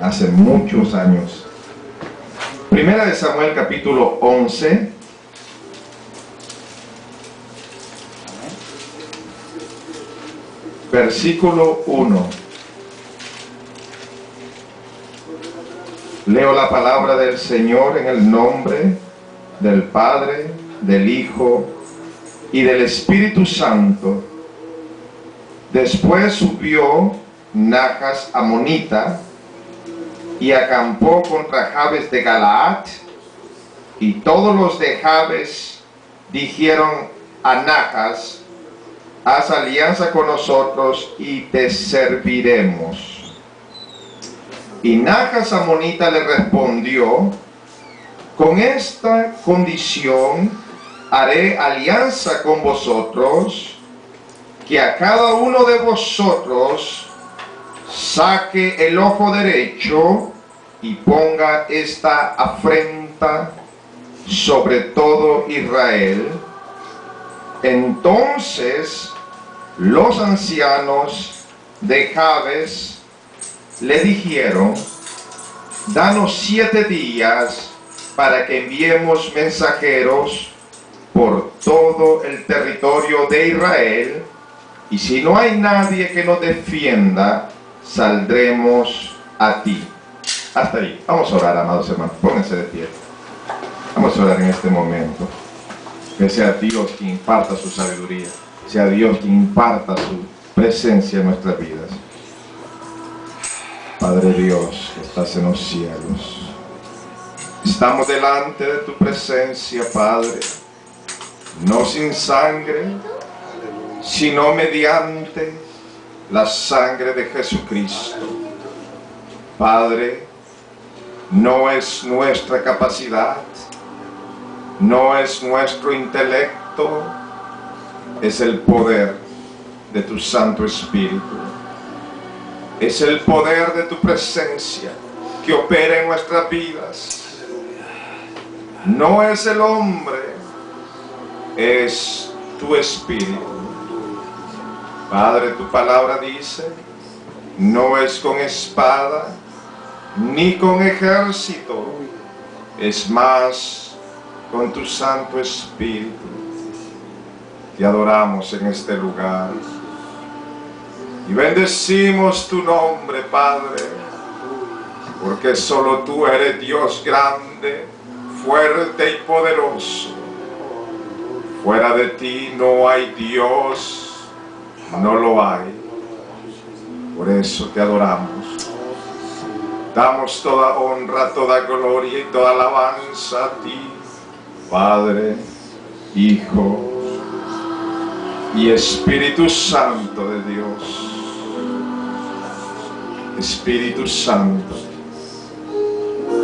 hace muchos años. Primera de Samuel capítulo 11. Versículo 1. Leo la palabra del Señor en el nombre del Padre, del Hijo y del Espíritu Santo. Después subió Najas amonita y acampó contra Jabes de Galaad, y todos los de Jabes dijeron a Najas: haz alianza con nosotros y te serviremos. Y Najas amonita le respondió: con esta condición haré alianza con vosotros, que a cada uno de vosotros saque el ojo derecho y ponga esta afrenta sobre todo Israel. Entonces los ancianos de Jabes le dijeron: danos 7 días para que enviemos mensajeros por todo el territorio de Israel, y si no hay nadie que nos defienda, saldremos a ti. Hasta ahí. Vamos a orar, amados hermanos. Pónganse de pie. Vamos a orar en este momento. Que sea Dios quien imparta su sabiduría. Sea Dios quien imparta su presencia en nuestras vidas. Padre Dios, que estás en los cielos, estamos delante de tu presencia, Padre, no sin sangre, sino mediante la sangre de Jesucristo. Padre, no es nuestra capacidad, no es nuestro intelecto, es el poder de tu Santo Espíritu. Es el poder de tu presencia que opera en nuestras vidas. No es el hombre, es tu Espíritu. Padre, tu palabra dice: no es con espada ni con ejército, es más con tu Santo Espíritu. Te adoramos en este lugar y bendecimos tu nombre, Padre, porque solo tú eres Dios grande, fuerte y poderoso. Fuera de ti no hay Dios, no lo hay. Por eso te adoramos. Damos toda honra, toda gloria y toda alabanza a ti, Padre, Hijo y Espíritu Santo de Dios. Espíritu Santo,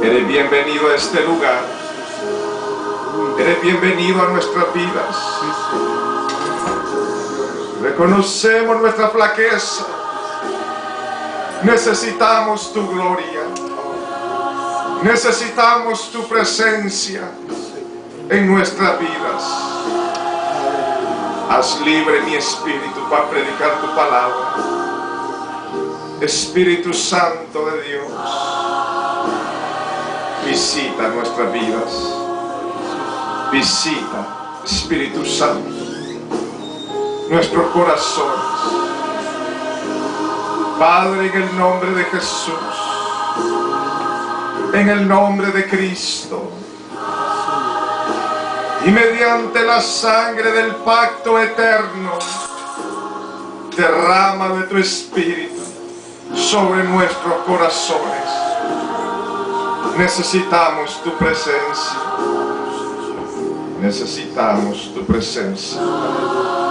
eres bienvenido a este lugar. Eres bienvenido a nuestras vidas. Reconocemos nuestra flaqueza. Necesitamos tu gloria. Necesitamos tu presencia en nuestras vidas. Haz libre mi espíritu para predicar tu palabra. Espíritu Santo de Dios, visita nuestras vidas. Visita, Espíritu Santo, nuestros corazones. Padre, en el nombre de Jesús, en el nombre de Cristo, y mediante la sangre del pacto eterno, derrama de tu Espíritu sobre nuestros corazones. Necesitamos tu presencia. Necesitamos tu presencia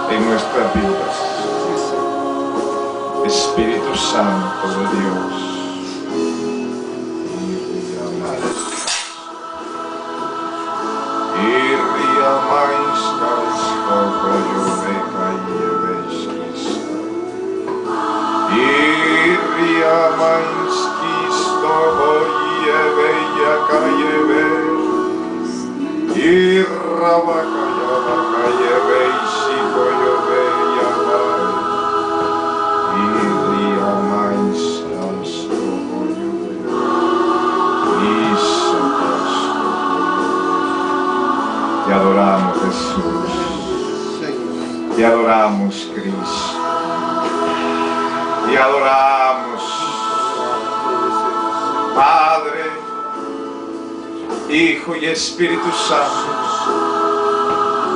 en nuestras vidas. Espíritu Santo de Dios. Jesús. Te adoramos, Cristo. Te adoramos, Padre, Hijo y Espíritu Santo.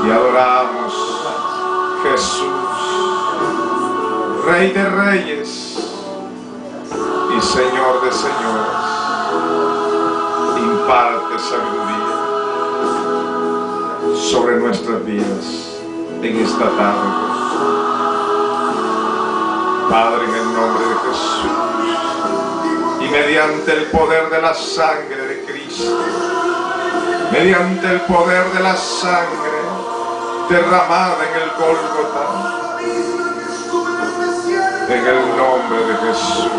Te adoramos, Jesús, Rey de Reyes y Señor de Señores. Imparte sabiduría sobre nuestras vidas en esta tarde. Padre, en el nombre de Jesús, y mediante el poder de la sangre de Cristo, mediante el poder de la sangre derramada en el Gólgota, en el nombre de Jesús.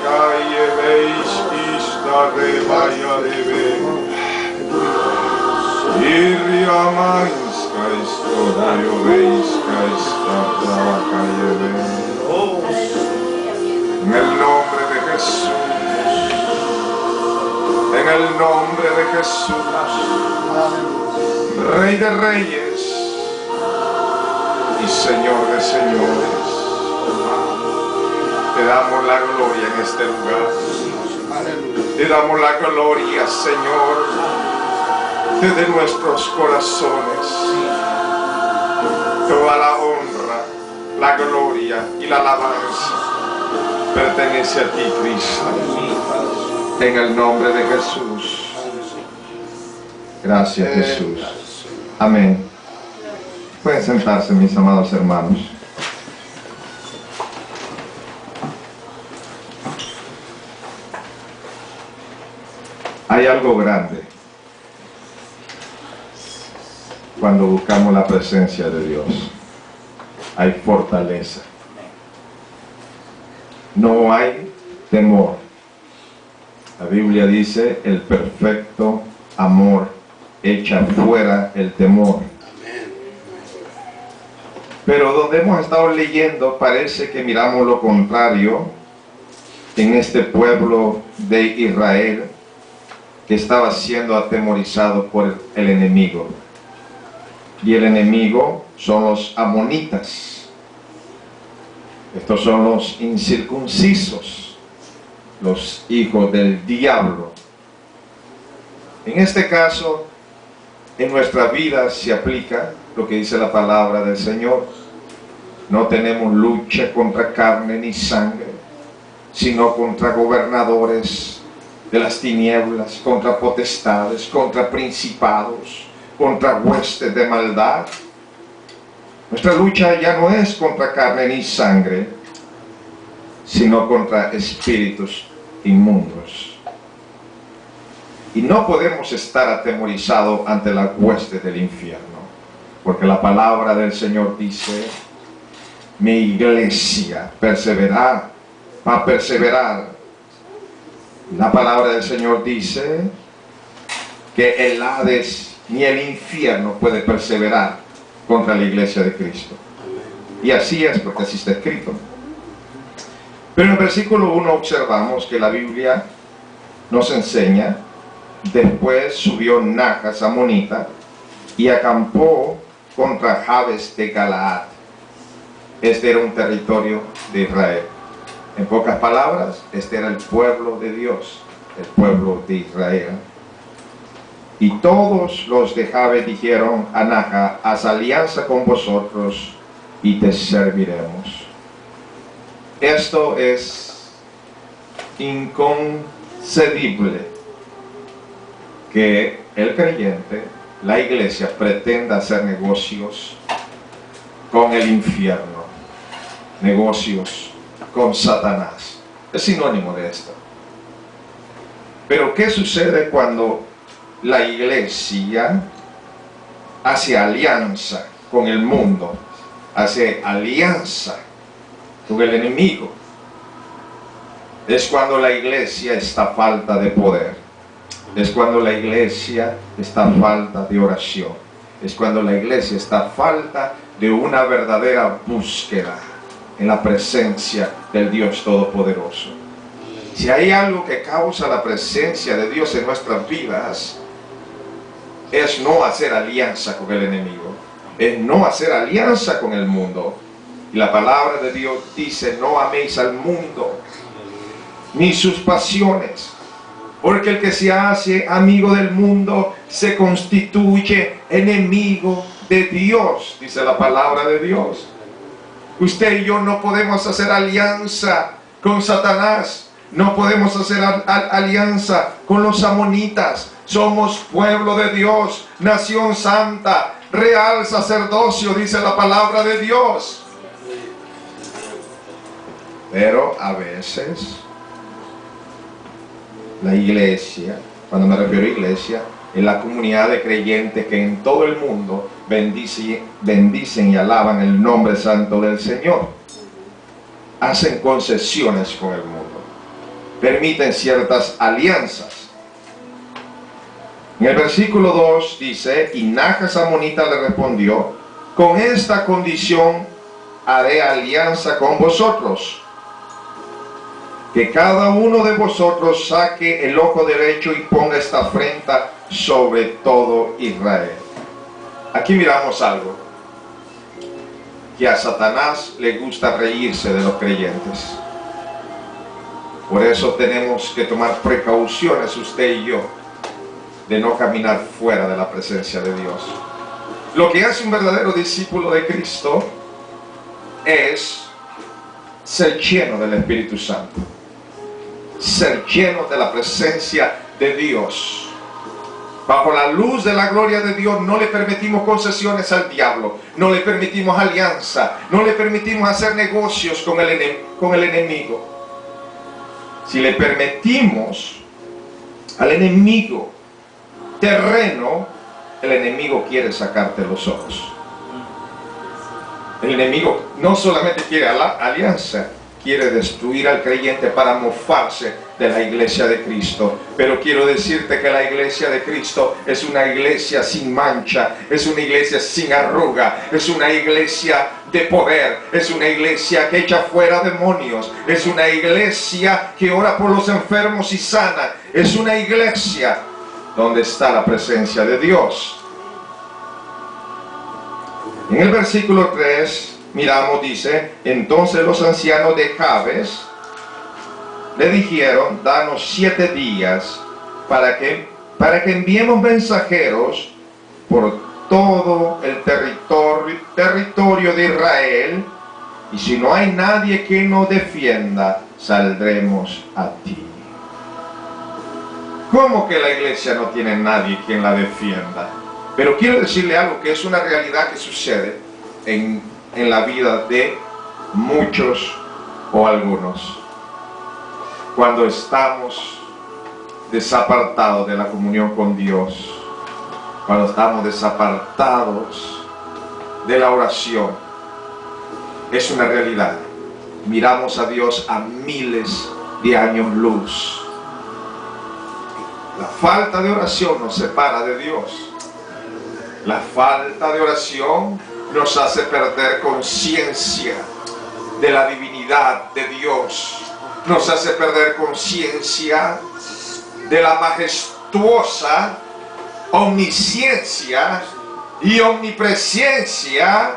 Kaya veis ista rebaya debe. Iriamanska estorio veis esta kaya ve. En el nombre de Jesús. En el nombre de Jesús. Rey de Reyes y Señor de Señores. Te damos la gloria en este lugar. Te damos la gloria, Señor, desde nuestros corazones. Toda la honra, la gloria y la alabanza pertenece a ti, Cristo. En el nombre de Jesús. Gracias, Jesús. Amén. Pueden sentarse, mis amados hermanos. Hay algo grande cuando buscamos la presencia de Dios. Hay fortaleza. No hay temor. La Biblia dice, el perfecto amor echa fuera el temor. Pero donde hemos estado leyendo parece que miramos lo contrario en este pueblo de Israel, que estaba siendo atemorizado por el enemigo. Y el enemigo son los amonitas. Estos son los incircuncisos, los hijos del diablo. En este caso, en nuestra vida se aplica lo que dice la palabra del Señor. No tenemos lucha contra carne ni sangre, sino contra gobernadores de las tinieblas, contra potestades, contra principados, contra huestes de maldad. Nuestra lucha ya no es contra carne ni sangre, sino contra espíritus inmundos. Y no podemos estar atemorizados ante la hueste del infierno, porque la palabra del Señor dice, mi iglesia perseverará, va a perseverar. La palabra del Señor dice que el Hades ni el infierno puede perseverar contra la iglesia de Cristo. Y así es, porque así está escrito. Pero en el versículo 1 observamos que la Biblia nos enseña, después subió Najas amonita y acampó contra Jabes de Galaad. Este era un territorio de Israel. En pocas palabras, este era el pueblo de Dios, el pueblo de Israel. Y todos los de Jabes dijeron a Naja, haz alianza con vosotros y te serviremos. Esto es inconcebible, que el creyente, la iglesia, pretenda hacer negocios con el infierno, negocios con Satanás. Es sinónimo de esto. Pero ¿qué sucede cuando la iglesia hace alianza con el mundo, hace alianza con el enemigo? Es cuando la iglesia está falta de poder, es cuando la iglesia está falta de oración, es cuando la iglesia está falta de una verdadera búsqueda en la presencia del Dios Todopoderoso. Si hay algo que causa la presencia de Dios en nuestras vidas, es no hacer alianza con el enemigo, es no hacer alianza con el mundo. Y la palabra de Dios dice: no améis al mundo ni sus pasiones, porque el que se hace amigo del mundo se constituye enemigo de Dios, dice la palabra de Dios. Usted y yo no podemos hacer alianza con Satanás, no podemos hacer alianza con los amonitas. Somos pueblo de Dios, nación santa, real sacerdocio, dice la palabra de Dios. Pero a veces la iglesia, cuando me refiero a iglesia, es la comunidad de creyentes que en todo el mundo bendicen y alaban el nombre santo del Señor. Hacen concesiones con el mundo, permiten ciertas alianzas. En el versículo 2 dice: y Najas amonita le respondió: con esta condición haré alianza con vosotros, que cada uno de vosotros saque el ojo derecho y ponga esta afrenta sobre todo Israel. Aquí miramos algo, que a Satanás le gusta reírse de los creyentes. Por eso tenemos que tomar precauciones, usted y yo, de no caminar fuera de la presencia de Dios. Lo que hace un verdadero discípulo de Cristo es ser lleno del Espíritu Santo, ser lleno de la presencia de Dios. Bajo la luz de la gloria de Dios no le permitimos concesiones al diablo, no le permitimos alianza, no le permitimos hacer negocios con el enemigo. Si le permitimos al enemigo terreno, el enemigo quiere sacarte los ojos. El enemigo no solamente quiere alianza, quiere destruir al creyente para mofarse de la iglesia de Cristo. Pero quiero decirte que la iglesia de Cristo es una iglesia sin mancha, es una iglesia sin arruga, es una iglesia de poder, es una iglesia que echa fuera demonios, es una iglesia que ora por los enfermos y sana, es una iglesia donde está la presencia de Dios. En el versículo 3 miramos, dice: entonces los ancianos de Jabes le dijeron: danos 7 días para que enviemos mensajeros por todo el territorio de Israel, y si no hay nadie que nos defienda, saldremos a ti. ¿Cómo que la iglesia no tiene nadie quien la defienda? Pero quiero decirle algo que es una realidad que sucede en la vida de muchos o algunos. Cuando estamos desapartados de la comunión con Dios, cuando estamos desapartados de la oración, es una realidad. Miramos a Dios a miles de años luz. La falta de oración nos separa de Dios. La falta de oración nos hace perder conciencia de la divinidad de Dios. Nos hace perder conciencia de la majestuosa omnisciencia y omnipresencia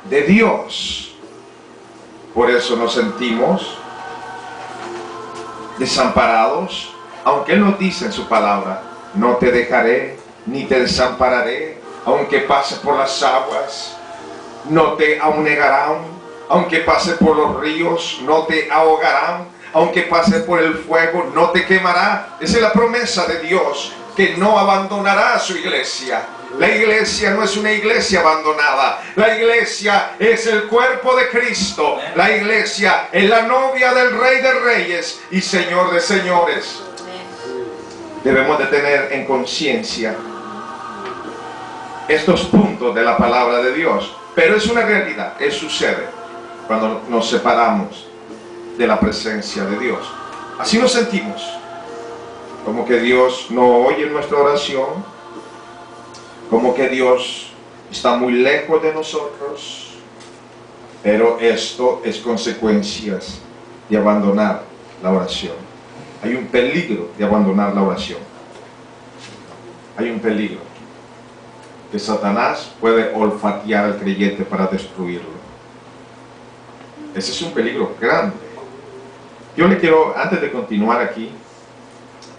de Dios. Por eso nos sentimos desamparados, aunque Él nos dice en su palabra: no te dejaré ni te desampararé, aunque pases por las aguas, no te anegarán, aunque pases por los ríos, no te ahogarán, aunque pases por el fuego, no te quemará. Esa es la promesa de Dios, que no abandonará a su iglesia. La iglesia no es una iglesia abandonada. La iglesia es el cuerpo de Cristo. La iglesia es la novia del Rey de Reyes y Señor de Señores. Debemos de tener en conciencia estos puntos de la palabra de Dios. Pero es una realidad, sucede cuando nos separamos de la presencia de Dios. Así nos sentimos, como que Dios no oye nuestra oración, como que Dios está muy lejos de nosotros, pero esto es consecuencias de abandonar la oración. Hay un peligro de abandonar la oración. Hay un peligro que Satanás puede olfatear al creyente para destruirlo. Ese es un peligro grande. Yo le quiero, antes de continuar aquí,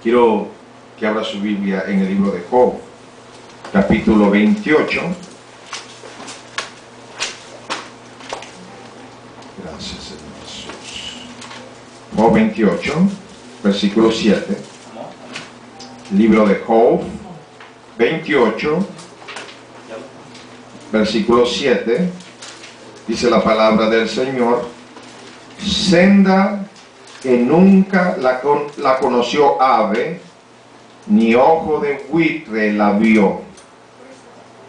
quiero que abra su Biblia en el libro de Job, capítulo 28. Gracias, Señor Jesús. Job 28, versículo 7. Libro de Job 28, versículo 7. Dice la palabra del Señor: senda que nunca la conoció ave, ni ojo de buitre la vio.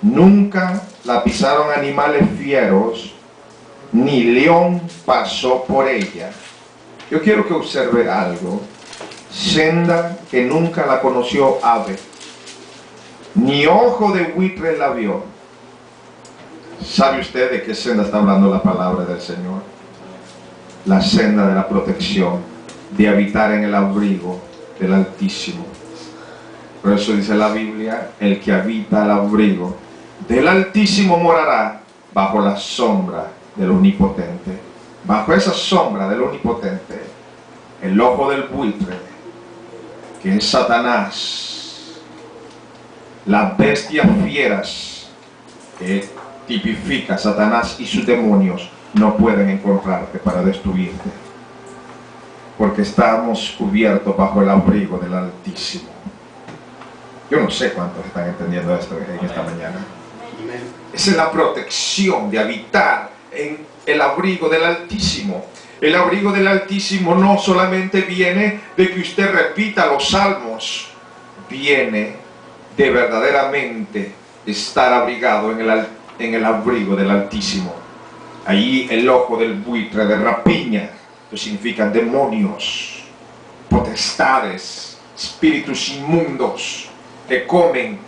Nunca la pisaron animales fieros, ni león pasó por ella. Yo quiero que observe algo. Senda que nunca la conoció ave, ni ojo de buitre la vio. ¿Sabe usted de qué senda está hablando la palabra del Señor? La senda de la protección, de habitar en el abrigo del Altísimo. Por eso dice la Biblia: el que habita al abrigo del Altísimo morará bajo la sombra del Omnipotente. Bajo esa sombra del Omnipotente, el ojo del buitre, que es Satanás, las bestias fieras que tipifica Satanás y sus demonios, no pueden encontrarte para destruirte, porque estamos cubiertos bajo el abrigo del Altísimo. Yo no sé cuántos están entendiendo esto en esta mañana. Esa es la protección de habitar en el abrigo del Altísimo. El abrigo del Altísimo no solamente viene de que usted repita los salmos, viene de verdaderamente estar abrigado en el abrigo del Altísimo. Allí el ojo del buitre de rapiña, que significan demonios, potestades, espíritus inmundos que comen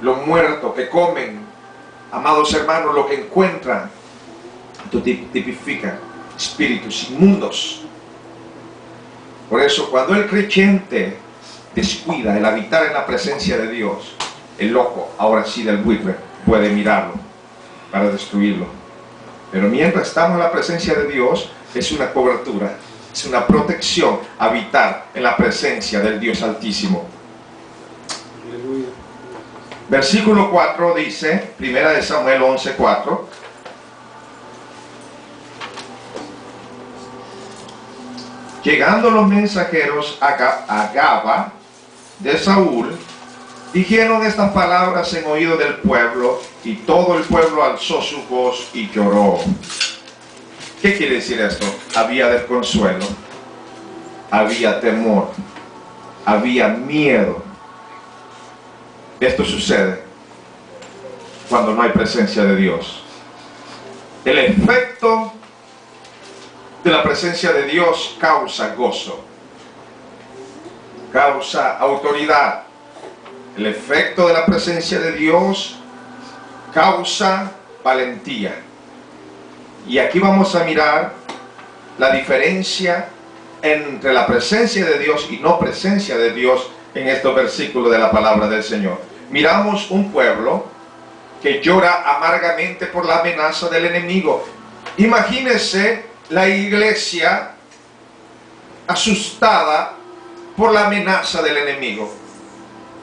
lo muerto, que comen, amados hermanos, lo que encuentran. Esto tipifica espíritus inmundos. Por eso, cuando el creyente descuida el habitar en la presencia de Dios, el ojo, ahora sí, del buitre puede mirarlo para destruirlo. Pero mientras estamos en la presencia de Dios, es una cobertura, es una protección habitar en la presencia del Dios Altísimo. Aleluya. Versículo 4 dice, 1 Samuel 11:4: llegando los mensajeros a Gaba de Saúl, dijeron estas palabras en oído del pueblo, y todo el pueblo alzó su voz y lloró. ¿Qué quiere decir esto? Había desconsuelo, había temor, había miedo. Esto sucede cuando no hay presencia de Dios. El efecto de la presencia de Dios causa gozo, causa autoridad. El efecto de la presencia de Dios causa valentía. Y aquí vamos a mirar la diferencia entre la presencia de Dios y no presencia de Dios en estos versículos de la palabra del Señor. Miramos un pueblo que llora amargamente por la amenaza del enemigo. Imagínese la iglesia asustada por la amenaza del enemigo.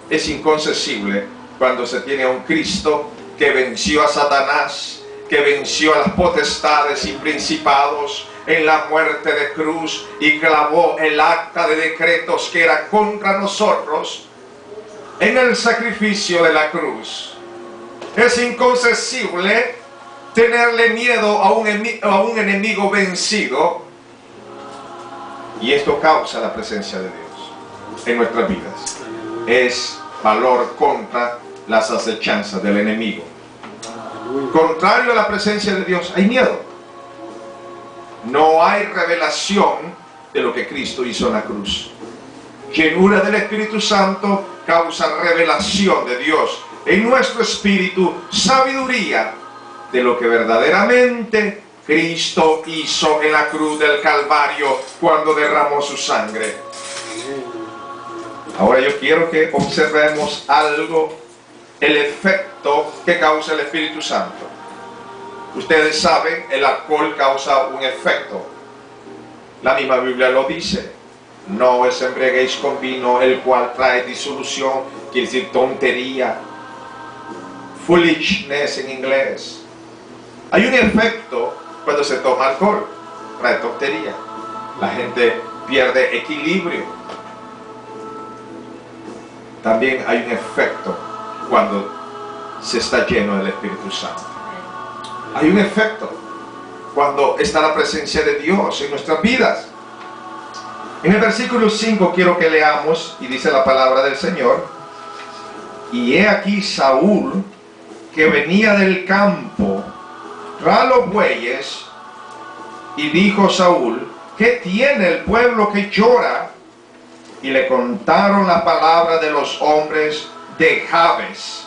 Es inconcebible cuando se tiene a un Cristo que venció a Satanás, que venció a las potestades y principados en la muerte de cruz y clavó el acta de decretos que era contra nosotros en el sacrificio de la cruz. Es inconcebible tenerle miedo a un enemigo vencido, y esto causa la presencia de Dios en nuestras vidas. Es valor contra las acechanzas del enemigo. Contrario a la presencia de Dios, hay miedo. No hay revelación de lo que Cristo hizo en la cruz. Llenura del Espíritu Santo causa revelación de Dios. en nuestro espíritu sabiduría de lo que verdaderamente Cristo hizo en la cruz del Calvario cuando derramó su sangre. Ahora yo quiero que observemos algo, el efecto que causa el Espíritu Santo. Ustedes saben, el alcohol causa un efecto. La misma Biblia lo dice. No os embriaguéis con vino, el cual trae disolución, quiere decir tontería. Foolishness en inglés. Hay un efecto cuando se toma alcohol, trae tontería. La gente pierde equilibrio. También hay un efecto cuando se está lleno del Espíritu Santo. Hay un efecto cuando está la presencia de Dios en nuestras vidas. En el versículo 5 quiero que leamos, y dice la palabra del Señor: y he aquí Saúl, que venía del campo tras los bueyes, y dijo Saúl: ¿qué tiene el pueblo que llora? Y le contaron la palabra de los hombres de Jabes.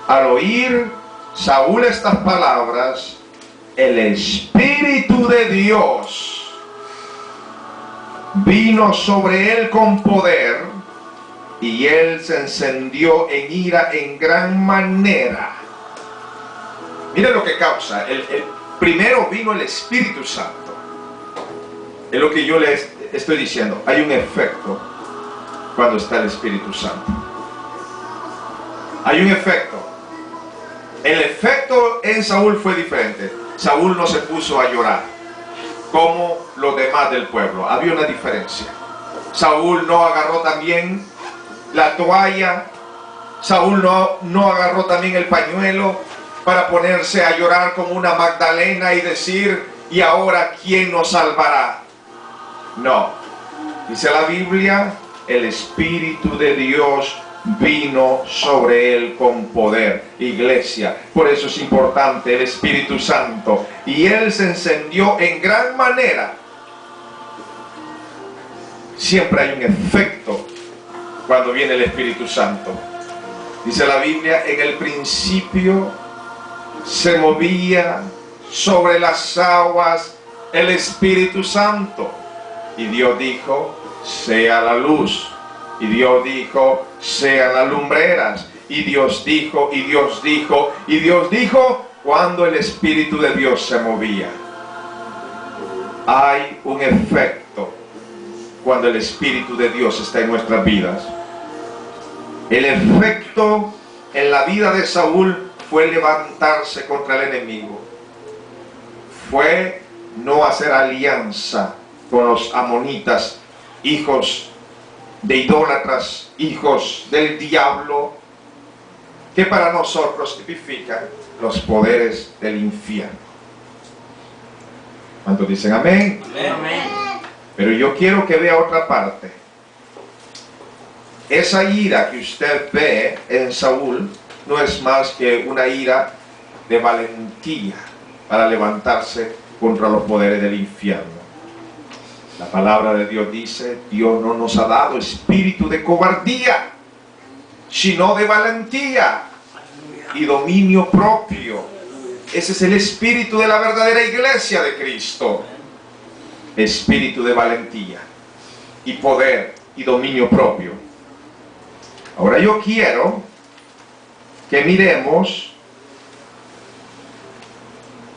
Al oír Saúl estas palabras, el Espíritu de Dios vino sobre él con poder, y él se encendió en ira en gran manera. Miren lo que causa. Primero vino el Espíritu Santo. Es lo que yo les estoy diciendo. Hay un efecto cuando está el Espíritu Santo. Hay un efecto. El efecto en Saúl fue diferente. Saúl no se puso a llorar como los demás del pueblo. Había una diferencia. Saúl no agarró también la toalla. Saúl no agarró también el pañuelo para ponerse a llorar como una Magdalena y decir: ¿y ahora quién nos salvará? No. Dice la Biblia, el Espíritu de Dios vino sobre él con poder. Iglesia, por eso es importante el Espíritu Santo. Y él se encendió en gran manera. Siempre hay un efecto cuando viene el Espíritu Santo. Dice la Biblia, en el principio se movía sobre las aguas el Espíritu Santo. Y Dios dijo: sea la luz. Y Dios dijo: sean las lumbreras. Y Dios dijo, y Dios dijo, y Dios dijo, cuando el Espíritu de Dios se movía. Hay un efecto cuando el Espíritu de Dios está en nuestras vidas. El efecto en la vida de Saúl fue levantarse contra el enemigo. Fue no hacer alianza con los amonitas, hijos de idólatras, hijos del diablo, que para nosotros tipifican los poderes del infierno. ¿Cuántos dicen amén? Amén. Pero yo quiero que vea otra parte. Esa ira que usted ve en Saúl no es más que una ira de valentía para levantarse contra los poderes del infierno. La palabra de Dios dice: Dios no nos ha dado espíritu de cobardía, sino de valentía y dominio propio. Ese es el espíritu de la verdadera iglesia de Cristo. Espíritu de valentía y poder y dominio propio. Ahora yo quiero que miremos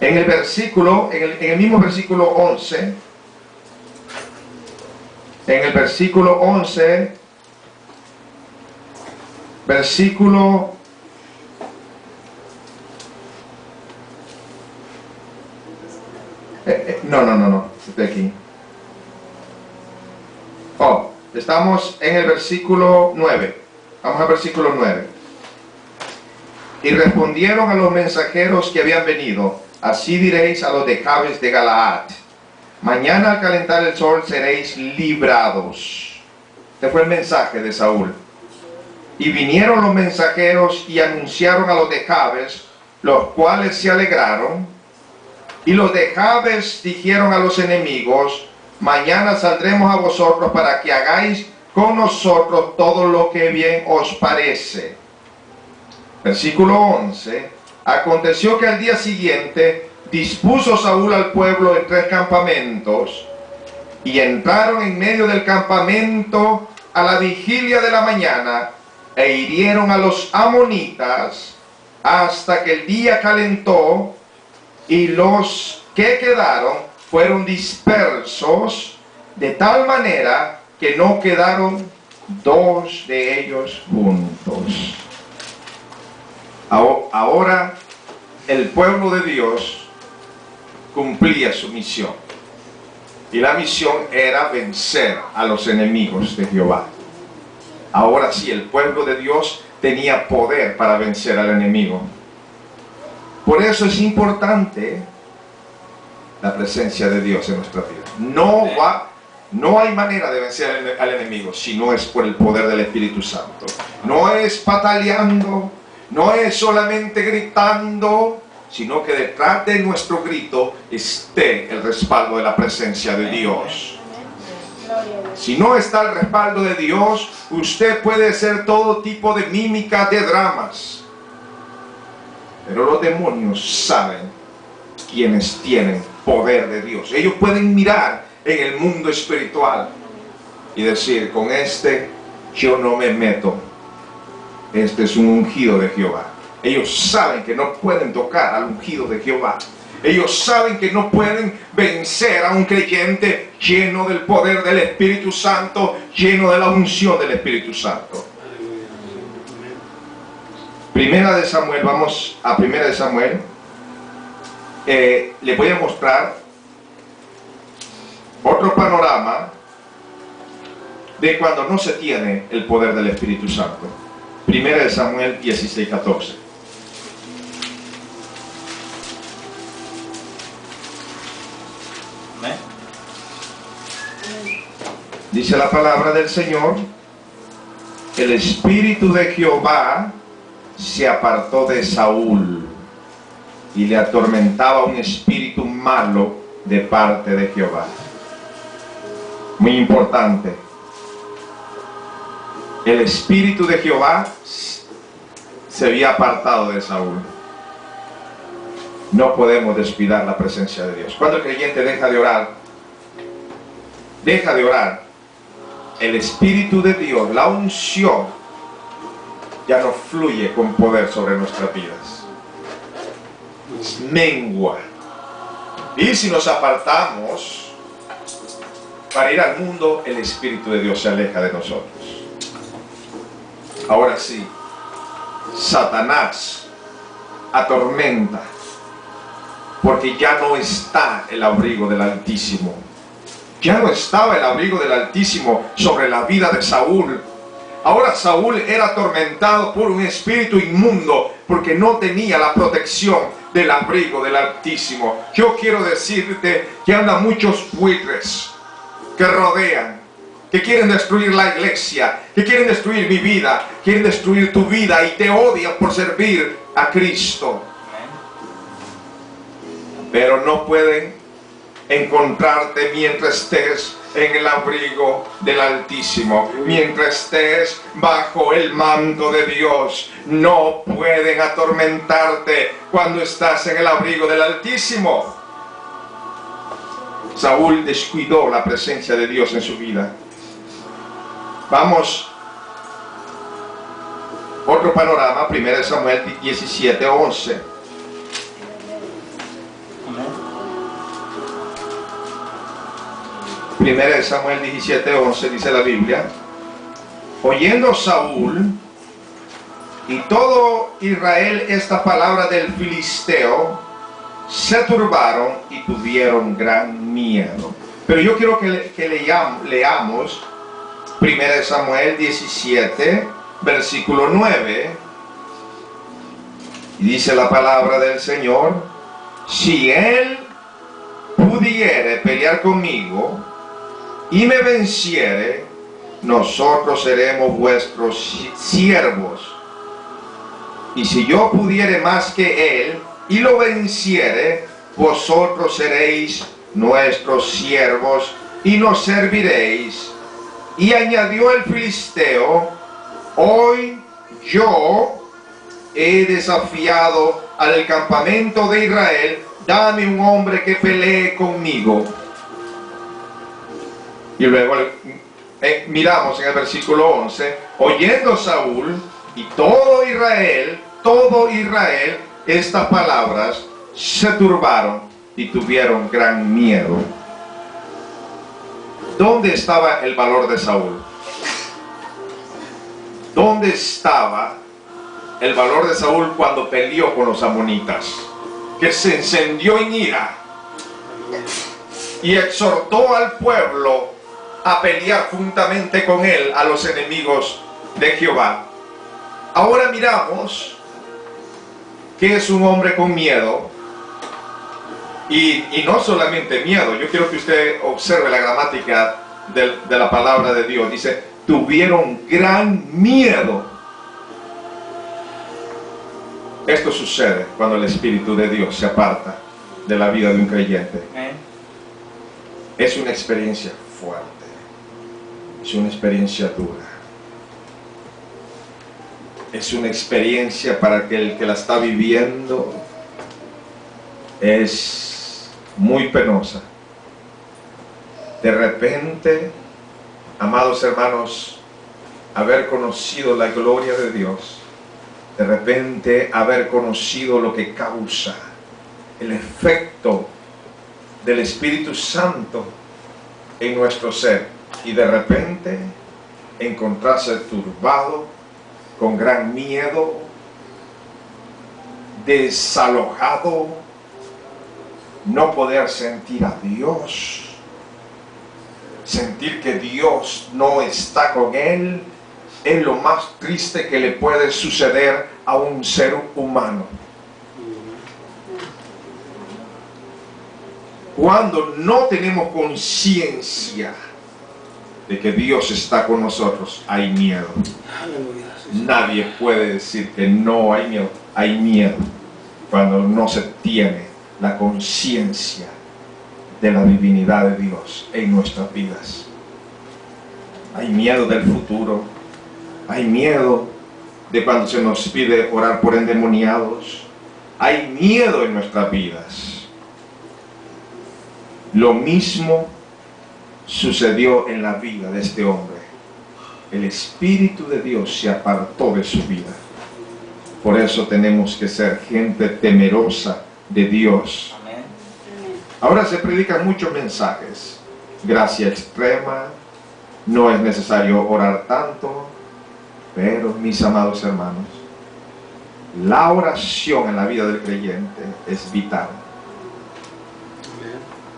en el versículo, en el mismo versículo 11. En el versículo 11, versículo no, estoy aquí. Estamos en el versículo 9. Vamos al versículo 9. Y respondieron a los mensajeros que habían venido: así diréis a los de Jabes de Galaad: mañana al calentar el sol seréis librados. Este fue el mensaje de Saúl. Y vinieron los mensajeros y anunciaron a los de Jabes, los cuales se alegraron. Y los de Jabes dijeron a los enemigos: mañana saldremos a vosotros para que hagáis con nosotros todo lo que bien os parece. Versículo 11. Aconteció que al día siguiente dispuso Saúl al pueblo en 3 campamentos, y entraron en medio del campamento a la vigilia de la mañana, e hirieron a los amonitas hasta que el día calentó, y los que quedaron fueron dispersos de tal manera que no quedaron 2 de ellos juntos. Ahora el pueblo de Dios cumplía su misión, y la misión era vencer a los enemigos de Jehová. Ahora sí, el pueblo de Dios tenía poder para vencer al enemigo. Por eso es importante la presencia de Dios en nuestra vida. No hay manera de vencer al enemigo si no es por el poder del Espíritu Santo. No es pataleando, no es solamente gritando, sino que detrás de nuestro grito esté el respaldo de la presencia de Dios. Si no está el respaldo de Dios, usted puede hacer todo tipo de mímica, de dramas. Pero los demonios saben quienes tienen poder de Dios. Ellos pueden mirar en el mundo espiritual y decir: con este yo no me meto. Este es un ungido de Jehová. Ellos saben que no pueden tocar al ungido de Jehová. Ellos saben que no pueden vencer a un creyente lleno del poder del Espíritu Santo, lleno de la unción del Espíritu Santo. Primera de Samuel, vamos a Primera de Samuel. Le voy a mostrar otro panorama de cuando no se tiene el poder del Espíritu Santo. Primera de Samuel 16:14. Dice la palabra del Señor: el Espíritu de Jehová se apartó de Saúl, y le atormentaba un espíritu malo de parte de Jehová. Muy importante. El Espíritu de Jehová se había apartado de Saúl. No podemos descuidar la presencia de Dios. Cuando el creyente deja de orar, el Espíritu de Dios, la unción, ya no fluye con poder sobre nuestras vidas. Mengua. Y si nos apartamos para ir al mundo, el Espíritu de Dios se aleja de nosotros. Ahora sí, Satanás atormenta, porque ya no está el abrigo del Altísimo. Ya no estaba el abrigo del Altísimo sobre la vida de Saúl. Ahora Saúl era atormentado por un espíritu inmundo, porque no tenía la protección del abrigo del Altísimo. Yo quiero decirte que andan muchos buitres que rodean, que quieren destruir la iglesia, que quieren destruir mi vida, quieren destruir tu vida, y te odian por servir a Cristo. Pero no pueden encontrarte mientras estés en el abrigo del Altísimo, mientras estés bajo el manto de Dios. No pueden atormentarte cuando estás en el abrigo del Altísimo. Saúl descuidó la presencia de Dios en su vida. Vamos, otro panorama, 1 Samuel 17:11. Primera de Samuel 17:11 dice la Biblia: oyendo Saúl y todo Israel esta palabra del filisteo, se turbaron y tuvieron gran miedo. Pero yo quiero que leamos Primera de Samuel 17, versículo 9. Y dice la palabra del Señor: si él pudiere pelear conmigo y me venciere, nosotros seremos vuestros siervos. Y si yo pudiere más que él y lo venciere, vosotros seréis nuestros siervos y nos serviréis. Y añadió el filisteo: hoy yo he desafiado al campamento de Israel, dame un hombre que pelee conmigo. Y luego miramos en el versículo 11, oyendo Saúl y todo Israel, estas palabras, se turbaron y tuvieron gran miedo. ¿Dónde estaba el valor de Saúl? ¿Dónde estaba el valor de Saúl cuando peleó con los amonitas? Que se encendió en ira y exhortó al pueblo a pelear juntamente con él a los enemigos de Jehová. Ahora miramos que es un hombre con miedo, y no solamente miedo. Yo quiero que usted observe la gramática de la palabra de Dios. Dice, tuvieron gran miedo. Esto sucede cuando el Espíritu de Dios se aparta de la vida de un creyente. Es una experiencia fuerte, es una experiencia dura, es una experiencia para que el que la está viviendo es muy penosa. De repente, amados hermanos, haber conocido la gloria de Dios, de repente haber conocido lo que causa el efecto del Espíritu Santo en nuestro ser, y de repente encontrarse turbado, con gran miedo, desalojado, no poder sentir a Dios, sentir que Dios no está con él, es lo más triste que le puede suceder a un ser humano. Cuando no tenemos conciencia de que Dios está con nosotros, hay miedo. Nadie puede decir que no hay miedo. Hay miedo cuando no se tiene la conciencia de la divinidad de Dios en nuestras vidas. Hay miedo del futuro. Hay miedo de cuando se nos pide orar por endemoniados. Hay miedo en nuestras vidas. Lo mismo sucedió en la vida de este hombre. El Espíritu de Dios se apartó de su vida. Por eso tenemos que ser gente temerosa de Dios. Amén. Ahora se predican muchos mensajes. Gracia extrema, no es necesario orar tanto. Pero, mis amados hermanos, la oración en la vida del creyente es vital.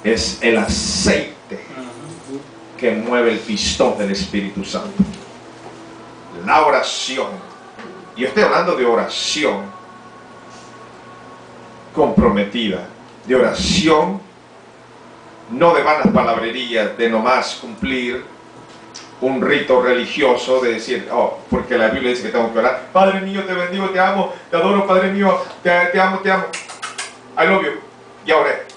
Es el aceite que mueve el pistón del Espíritu Santo. La oración. Y yo estoy hablando de oración comprometida, de oración no de vanas palabrerías, de nomás cumplir un rito religioso, de decir, oh, porque la Biblia dice que tengo que orar. Padre mío, te bendigo, te amo, te adoro, Padre mío, te amo, te amo. I love you. Ya oré.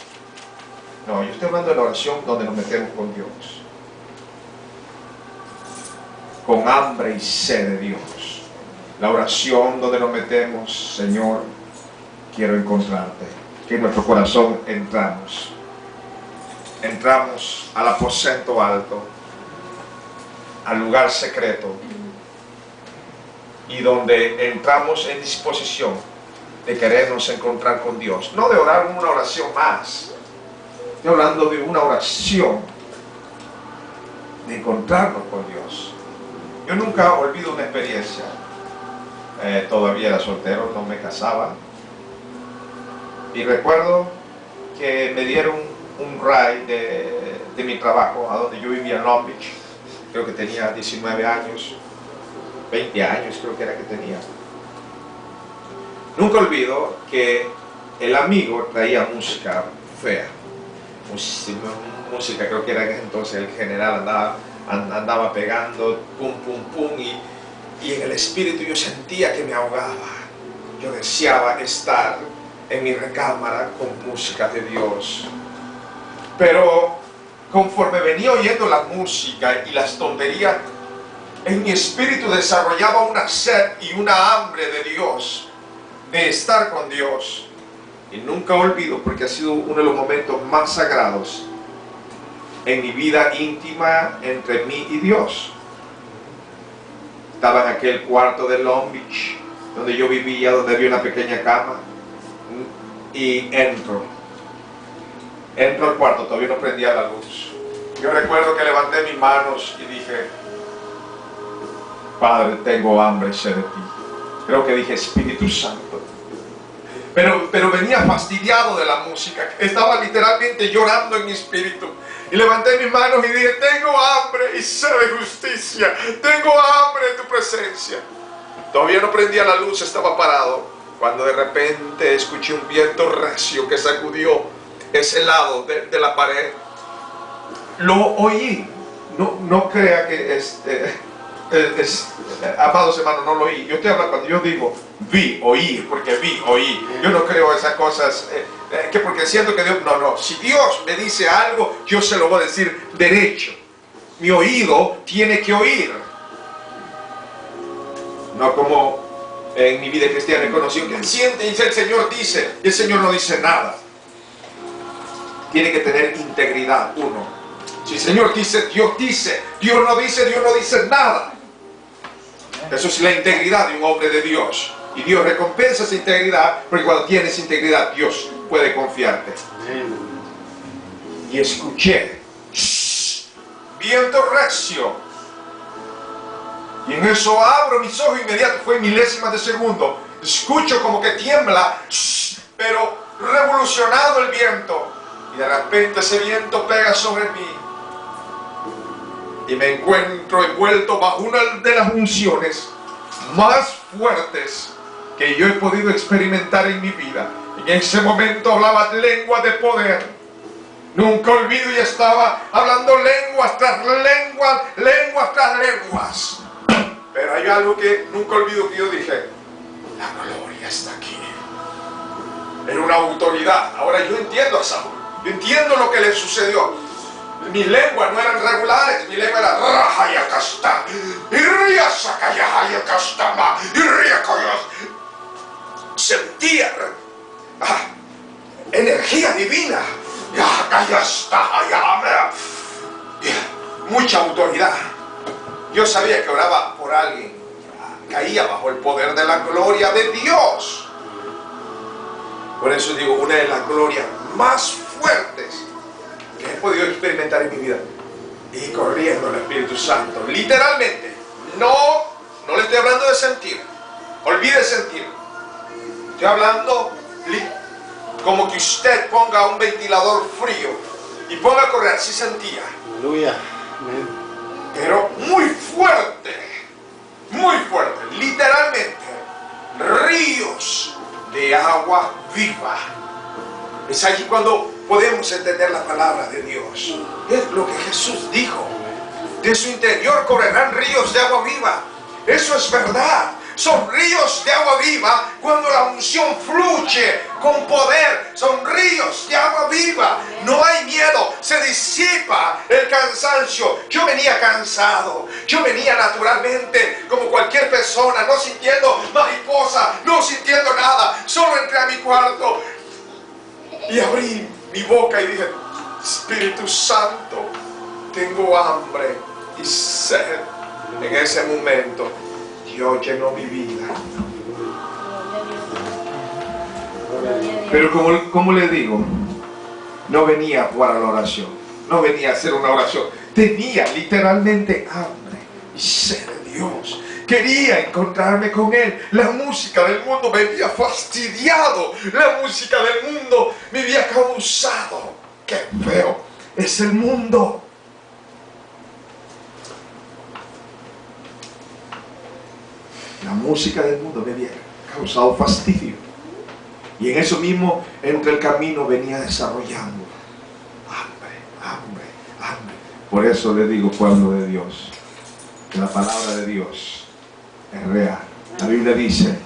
No, yo estoy hablando de la oración donde nos metemos con Dios. Con hambre y sed de Dios. La oración donde nos metemos, Señor, quiero encontrarte. Que en nuestro corazón entramos. Entramos al aposento alto, al lugar secreto, y donde entramos en disposición de querernos encontrar con Dios. No de orar una oración más. Estoy hablando de una oración de encontrarnos con Dios. Yo nunca olvido una experiencia. Todavía era soltero, no me casaba. Y recuerdo que me dieron un ride de mi trabajo a donde yo vivía en Long Beach. Creo que tenía 19 años, 20 años creo que era que tenía. Nunca olvido que el amigo traía música fea. Música, creo que era que entonces el general andaba pegando, pum, pum, pum, y en el espíritu yo sentía que me ahogaba. Yo deseaba estar en mi recámara con música de Dios. Pero conforme venía oyendo la música y las tonterías, en mi espíritu desarrollaba una sed y una hambre de Dios. de estar con Dios. Y nunca olvido, porque ha sido uno de los momentos más sagrados en mi vida íntima entre mí y Dios. Estaba en aquel cuarto de Long Beach, donde yo vivía, donde había una pequeña cama, y entro al cuarto, todavía no prendía la luz. Yo recuerdo que levanté mis manos y dije: Padre, tengo hambre y sed de ti. Creo que dije Espíritu Santo. Pero venía fastidiado de la música. Estaba literalmente llorando en mi espíritu. Y levanté mis manos y dije: tengo hambre y sed de justicia. Tengo hambre en tu presencia. Todavía no prendía la luz, estaba parado, cuando de repente escuché un viento recio que sacudió ese lado de la pared. Lo oí. No crea que amados hermanos, no lo oí. Yo estoy hablando, cuando yo digo vi, oí, porque vi, oí. Yo no creo esas cosas que porque siento que Dios, no. Si Dios me dice algo, yo se lo voy a decir derecho. Mi oído tiene que oír. No como en mi vida cristiana he conocido que siente y el Señor dice, y el Señor no dice nada. Tiene que tener integridad uno. Si el Señor dice, Dios dice. Dios no dice nada. Eso es la integridad de un hombre de Dios. Y Dios recompensa esa integridad, porque cuando tienes integridad, Dios puede confiarte. Y escuché, viento recio. Y en eso abro mis ojos inmediatos, fue milésimas de segundo. Escucho como que tiembla, pero revolucionado el viento. Y de repente ese viento pega sobre mí. Y me encuentro envuelto bajo una de las unciones más fuertes que yo he podido experimentar en mi vida. En ese momento hablaba lenguas de poder. Nunca olvido, y estaba hablando lenguas tras lenguas, lenguas tras lenguas. Pero hay algo que nunca olvido que yo dije: la gloria está aquí. Era una autoridad. Ahora yo entiendo a Saúl. Yo entiendo lo que le sucedió. Mis lenguas no eran regulares, mi lengua era Rahayakasta, Iriasakayahayakastama, Iriakayas. Sentía energía divina, mucha autoridad. Yo sabía que oraba por alguien, caía bajo el poder de la gloria de Dios. Por eso digo, una de las glorias más fuertes que he podido experimentar en mi vida. Y corriendo el Espíritu Santo, literalmente. No le estoy hablando de sentir. Olvide sentir. Estoy hablando como que usted ponga un ventilador frío y ponga a correr. Así sentía. Aleluya. Pero muy fuerte. Muy fuerte. Literalmente. Ríos de agua viva. Es allí cuando podemos entender la palabra de Dios. Es lo que Jesús dijo. De su interior correrán ríos de agua viva. Eso es verdad. Son ríos de agua viva cuando la unción fluye con poder. Son ríos de agua viva. No hay miedo. Se disipa el cansancio. Yo venía cansado. Yo venía naturalmente como cualquier persona, no sintiendo mariposa, no sintiendo nada. Solo entré a mi cuarto y abrí mi boca y dije: Espíritu Santo, tengo hambre y sed. En ese momento Dios llenó mi vida. Pero como le digo, no venía a jugar a la oración, no venía a hacer una oración. Tenía literalmente hambre y sed de Dios. Quería encontrarme con Él. La música del mundo me había fastidiado. La música del mundo me había causado. ¡Qué feo es el mundo! La música del mundo me había causado fastidio. Y en eso mismo, entre el camino, venía desarrollando hambre. Por eso le digo, pueblo de Dios, que la palabra de Dios es real. La Biblia dice: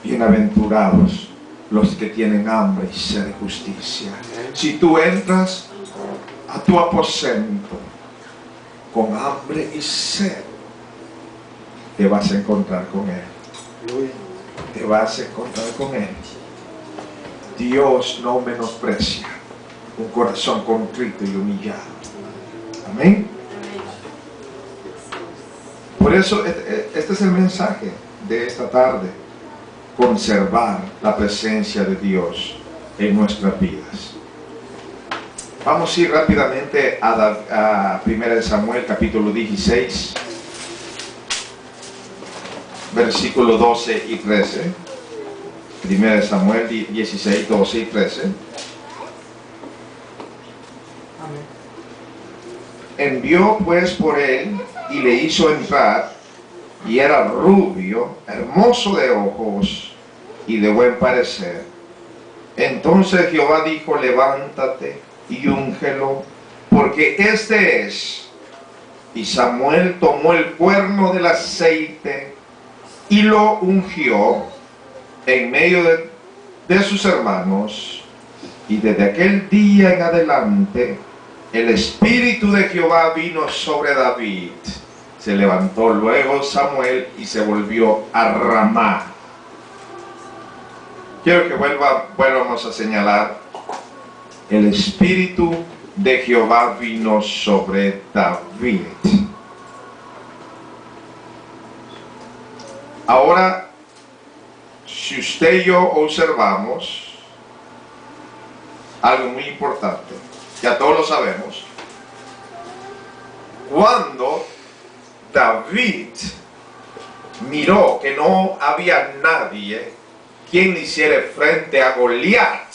bienaventurados los que tienen hambre y sed de justicia. Si tú entras a tu aposento con hambre y sed, te vas a encontrar con Él. te vas a encontrar con Él. Dios no menosprecia un corazón contrito y humillado. Amén. Por eso este es el mensaje de esta tarde: conservar la presencia de Dios en nuestras vidas. Vamos a ir rápidamente a 1 Samuel capítulo 16, versículos 12 y 13. 1 Samuel 16, 12 y 13. Envió pues por él y le hizo entrar, y era rubio, hermoso de ojos y de buen parecer. Entonces Jehová dijo: levántate y úngelo, porque este es. Y Samuel tomó el cuerno del aceite y lo ungió en medio de sus hermanos. Y desde aquel día en adelante el Espíritu de Jehová vino sobre David. Se levantó luego Samuel y se volvió a Ramá. Quiero que vuelvamos a señalar: el Espíritu de Jehová vino sobre David. Ahora, si usted y yo observamos algo muy importante, ya todos lo sabemos, cuando David miró que no había nadie quien le hiciera frente a Goliat,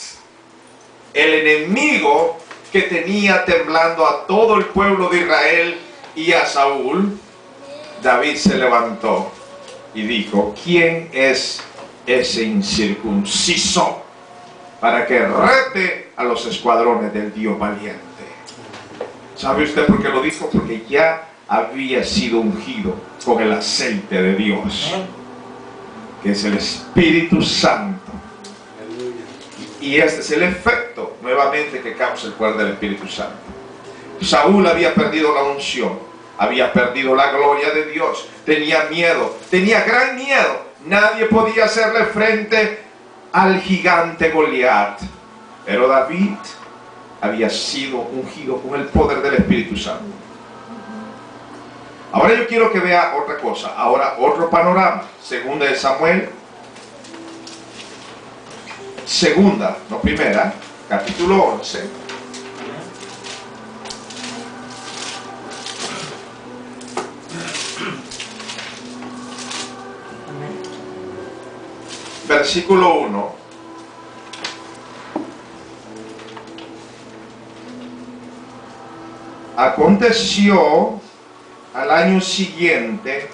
el enemigo que tenía temblando a todo el pueblo de Israel y a Saúl, David se levantó y dijo: ¿quién es ese incircunciso para que rete a los escuadrones del Dios valiente? ¿Sabe usted por qué lo dijo? Porque ya había sido ungido con el aceite de Dios, que es el Espíritu Santo. Y este es el efecto nuevamente que causa el poder del Espíritu Santo. Saúl había perdido la unción, había perdido la gloria de Dios, tenía miedo, tenía gran miedo. Nadie podía hacerle frente al gigante Goliat. Pero David había sido ungido con el poder del Espíritu Santo. Ahora yo quiero que vea otra cosa, ahora otro panorama. Segunda de Samuel, no primera, capítulo 11. Versículo 1. Aconteció al año siguiente,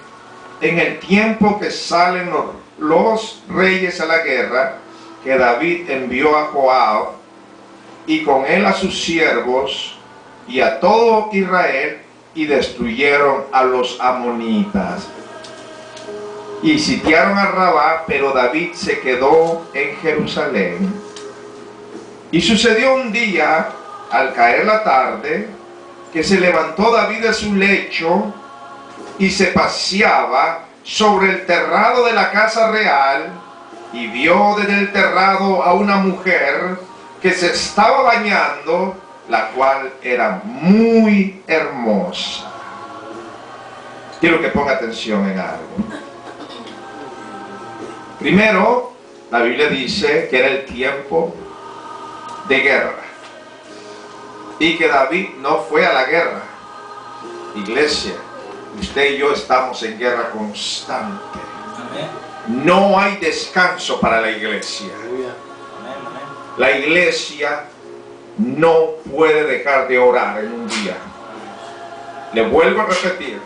en el tiempo que salen los reyes a la guerra, que David envió a Joab y con él a sus siervos y a todo Israel, y destruyeron a los amonitas y sitiaron a Rabá, pero David se quedó en Jerusalén. Y sucedió un día, al caer la tarde, que se levantó David de su lecho y se paseaba sobre el terrado de la casa real, y vio desde el terrado a una mujer que se estaba bañando, la cual era muy hermosa. Quiero que ponga atención en algo. Primero, la Biblia dice que era el tiempo de guerra y que David no fue a la guerra. Iglesia, usted y yo estamos en guerra constante. No hay descanso para la iglesia. La iglesia no puede dejar de orar en un día. Le vuelvo a repetir: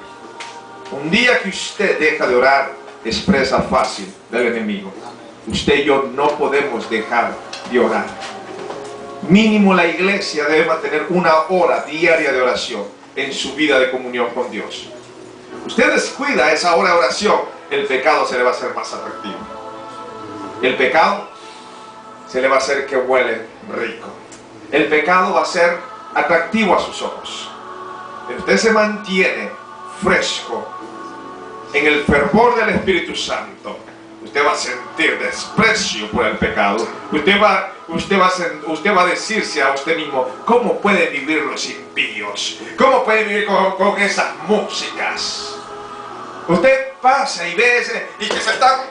un día que usted deja de orar es presa fácil del enemigo. Usted y yo no podemos dejar de orar. Mínimo la iglesia debe mantener una hora diaria de oración en su vida de comunión con Dios. Usted descuida esa hora de oración, el pecado se le va a hacer más atractivo. El pecado se le va a hacer que huele rico. El pecado va a ser atractivo a sus ojos. Pero usted se mantiene fresco en el fervor del Espíritu Santo. Usted va a sentir desprecio por el pecado. Usted va a decirse a usted mismo, ¿cómo pueden vivir los impíos? ¿Cómo pueden vivir con esas músicas? Usted pasa y ve y que se están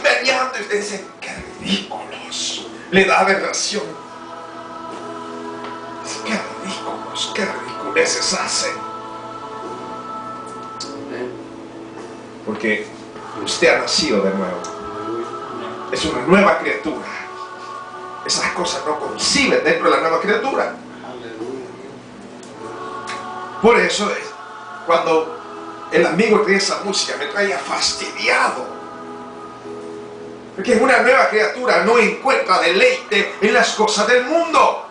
meneando y usted dice, qué ridículos. Le da aberración. Dice, qué ridiculeces hacen. Porque usted ha nacido de nuevo. Es una nueva criatura. Esas cosas no conciben dentro de la nueva criatura. Por eso cuando el amigo traía esa música me traía fastidiado. Porque una nueva criatura no encuentra deleite en las cosas del mundo.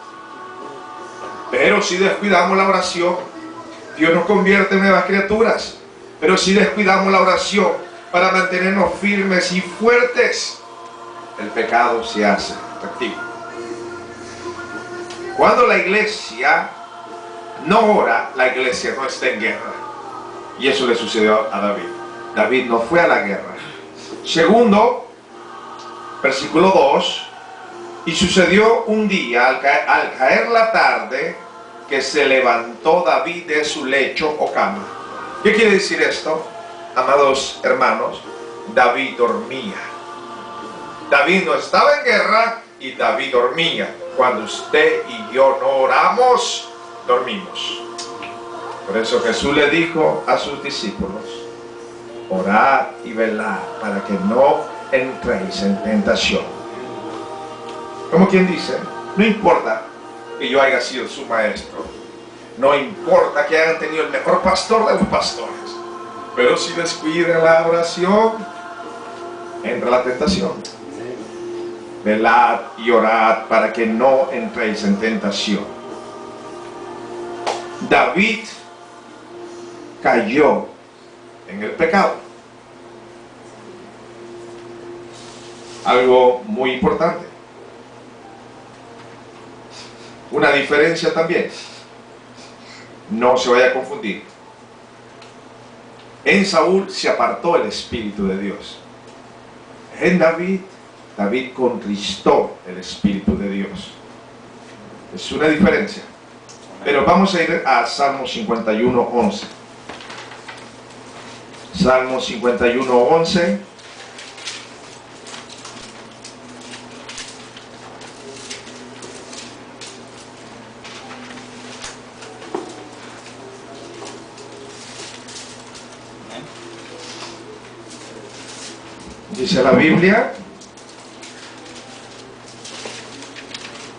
Pero si descuidamos la oración, Dios nos convierte en nuevas criaturas. Pero si descuidamos la oración para mantenernos firmes y fuertes, el pecado se hace atractivo. Cuando la iglesia no ora, la iglesia no está en guerra. Y eso le sucedió a David. David no fue a la guerra. Segundo, versículo 2. Y sucedió un día, al caer la tarde, que se levantó David de su lecho o cama. ¿Qué quiere decir esto, amados hermanos? David dormía. David no estaba en guerra y David dormía. Cuando usted y yo no oramos, dormimos. Por eso Jesús le dijo a sus discípulos, orad y velad para que no entréis en tentación. Como quien dice, no importa que yo haya sido su maestro, no importa que hayan tenido el mejor pastor de los pastores, pero si descuidan la oración, entra la tentación. Velad y orad para que no entréis en tentación. David cayó en el pecado. Algo muy importante. Una diferencia también. No se vaya a confundir. En Saúl se apartó el Espíritu de Dios. En David contristó el Espíritu de Dios. Es una diferencia. Pero vamos a ir a Salmo 51, 11. Salmo 51, 11. Dice la Biblia,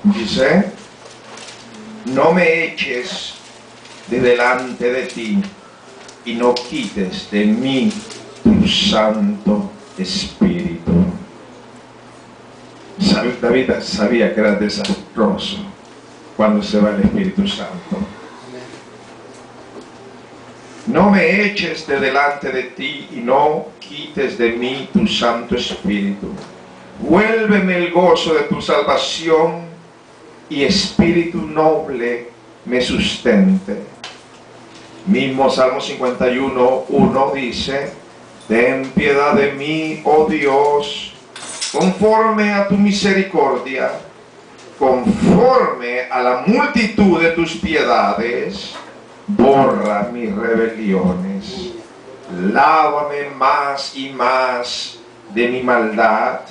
dice, no me eches de delante de ti y no quites de mí tu Santo Espíritu. David sabía que era desastroso cuando se va el Espíritu Santo. No me eches de delante de ti y no quites de mí tu Santo Espíritu. Vuélveme el gozo de tu salvación y espíritu noble me sustente. Mismo Salmo 51, 1 dice, ten piedad de mí, oh Dios, conforme a tu misericordia, conforme a la multitud de tus piedades, borra mis rebeliones, lávame más y más de mi maldad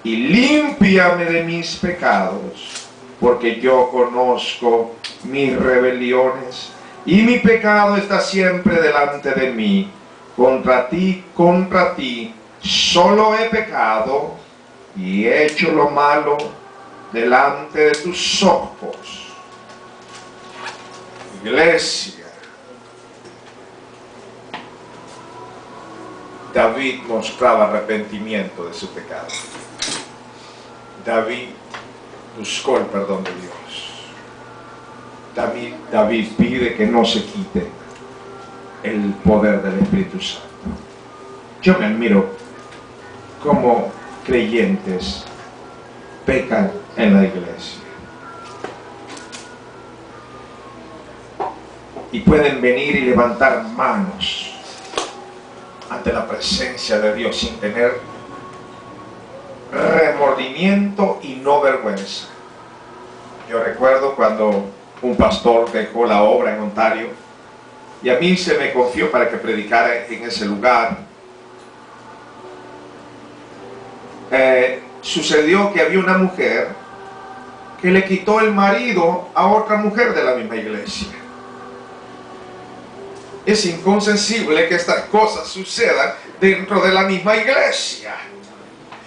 y límpiame de mis pecados, porque yo conozco mis rebeliones y mi pecado está siempre delante de mí. Contra ti, solo he pecado y he hecho lo malo delante de tus ojos. Iglesia, David mostraba arrepentimiento de su pecado. David buscó el perdón de Dios. David pide que no se quite el poder del Espíritu Santo. Yo me admiro cómo creyentes pecan en la iglesia. Y pueden venir y levantar manos ante la presencia de Dios sin tener remordimiento y no vergüenza. Yo recuerdo cuando un pastor dejó la obra en Ontario y a mí se me confió para que predicara en ese lugar. Sucedió que había una mujer que le quitó el marido a otra mujer de la misma iglesia. Es inconcebible que estas cosas sucedan dentro de la misma iglesia.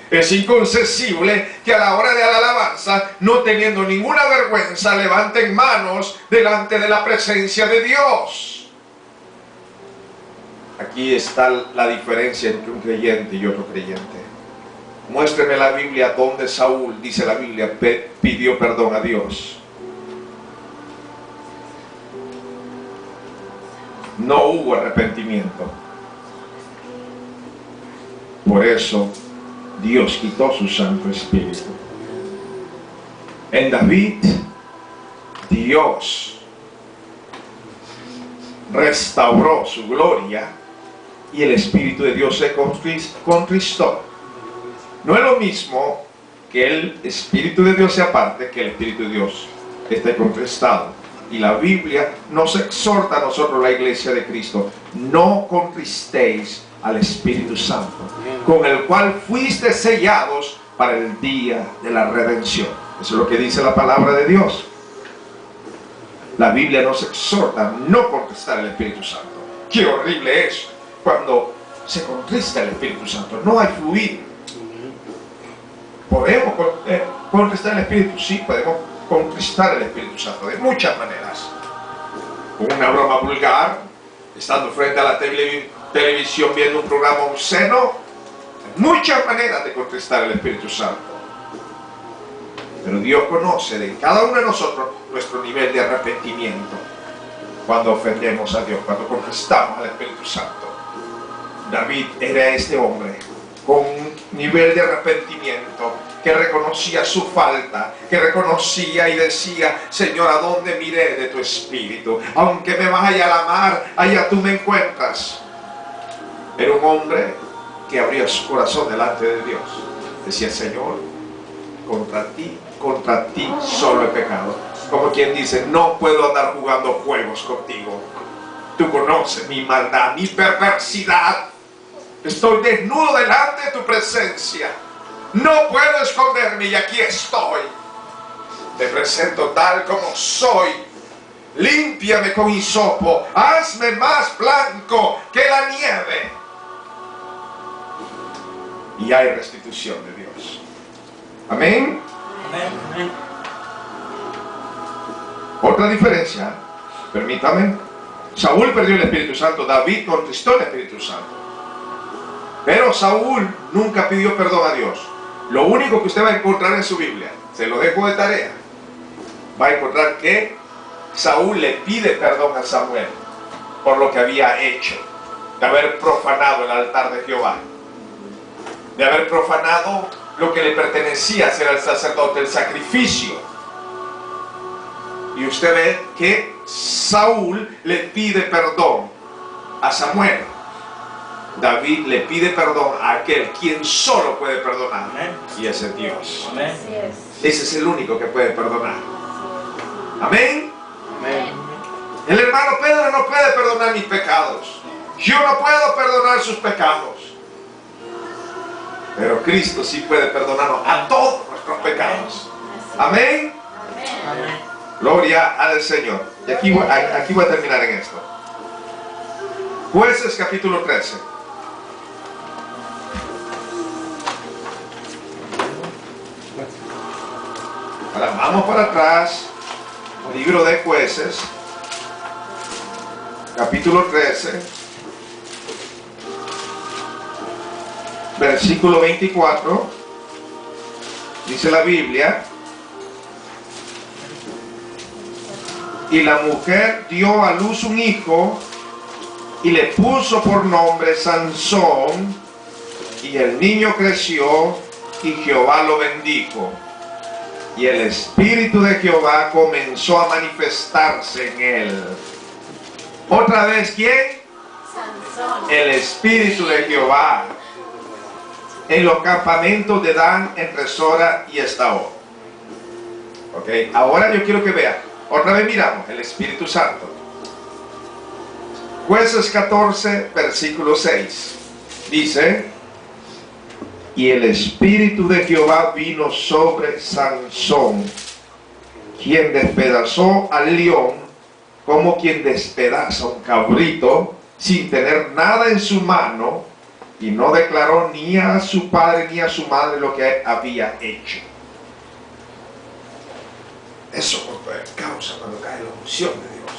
Es inconcebible que a la hora de la alabanza, no teniendo ninguna vergüenza, levanten manos delante de la presencia de Dios. Aquí está la diferencia entre un creyente y otro creyente. Muéstreme la Biblia donde Saúl, dice la Biblia, pidió perdón a Dios. No hubo arrepentimiento. Por eso Dios quitó su Santo Espíritu. En David, Dios restauró su gloria y el Espíritu de Dios se contristó. No es lo mismo que el Espíritu de Dios se aparte que el Espíritu de Dios esté contristado. Y la Biblia nos exhorta a nosotros, la iglesia de Cristo: no contristéis al Espíritu Santo, con el cual fuiste sellados para el día de la redención. Eso es lo que dice la palabra de Dios. La Biblia nos exhorta a no contristar al Espíritu Santo. Qué horrible es cuando se contrista el Espíritu Santo. No hay fluir. ¿Podemos contristar el Espíritu? Sí, podemos contristar el Espíritu Santo de muchas maneras. Con una broma vulgar, estando frente a la televisión viendo un programa obsceno. Hay muchas maneras de contristar el Espíritu Santo. Pero Dios conoce de cada uno de nosotros nuestro nivel de arrepentimiento cuando ofendemos a Dios, cuando contristamos al Espíritu Santo. David era este hombre con un nivel de arrepentimiento, que reconocía su falta, que reconocía y decía: Señor, ¿a dónde miré de tu Espíritu? Aunque me vaya a la mar, allá tú me encuentras. Era un hombre que abría su corazón delante de Dios. Decía: Señor, contra ti solo he pecado. Como quien dice: no puedo andar jugando juegos contigo. Tú conoces mi maldad, mi perversidad. Estoy desnudo delante de tu presencia. No puedo esconderme y aquí estoy. Te presento tal como soy. Límpiame con hisopo. Hazme más blanco que la nieve. Y hay restitución de Dios. Amén. Amén. Otra diferencia, permítame. Saúl perdió el Espíritu Santo. David contristó el Espíritu Santo. Pero Saúl nunca pidió perdón a Dios. Lo único que usted va a encontrar en su Biblia, se lo dejo de tarea, va a encontrar que Saúl le pide perdón a Samuel por lo que había hecho, de haber profanado el altar de Jehová, de haber profanado lo que le pertenecía a ser el sacerdote, el sacrificio. Y usted ve que Saúl le pide perdón a Samuel. David le pide perdón a aquel quien solo puede perdonar. Amén. Y ese es Dios. Amén. Ese es el único que puede perdonar. Amén. Amén. El hermano Pedro no puede perdonar mis pecados. Yo no puedo perdonar sus pecados. Pero Cristo sí puede perdonarnos a todos nuestros pecados. Amén. Amén. Gloria al Señor. Y aquí voy a terminar en esto. Jueces capítulo 13. Ahora vamos para atrás. Libro de Jueces capítulo 13, versículo 24. Dice la Biblia: y la mujer dio a luz un hijo y le puso por nombre Sansón, y el niño creció y Jehová lo bendijo, y el Espíritu de Jehová comenzó a manifestarse en él. Otra vez, ¿quién? Sansón. El Espíritu de Jehová. en los campamentos de Dan, entre Sora y Estaol. Ok, ahora yo quiero que vean. Otra vez miramos el Espíritu Santo. Jueces 14, versículo 6. Dice: y el Espíritu de Jehová vino sobre Sansón, quien despedazó al león como quien despedaza un cabrito, sin tener nada en su mano, y no declaró ni a su padre ni a su madre lo que había hecho. Eso causa cuando cae la unción de Dios.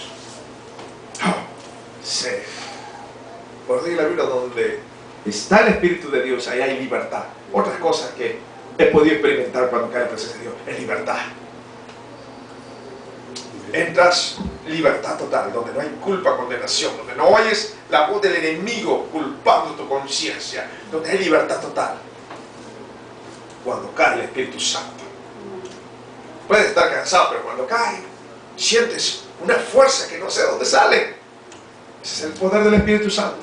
Sí. Por eso en la Biblia, donde está el Espíritu de Dios, ahí hay libertad. Otras cosas que he podido experimentar cuando cae la presencia de Dios es libertad. Entras libertad total, donde no hay culpa, condenación, donde no oyes la voz del enemigo culpando tu conciencia, donde hay libertad total. Cuando cae el Espíritu Santo. Puedes estar cansado, pero cuando cae, sientes una fuerza que no sé de dónde sale. Ese es el poder del Espíritu Santo.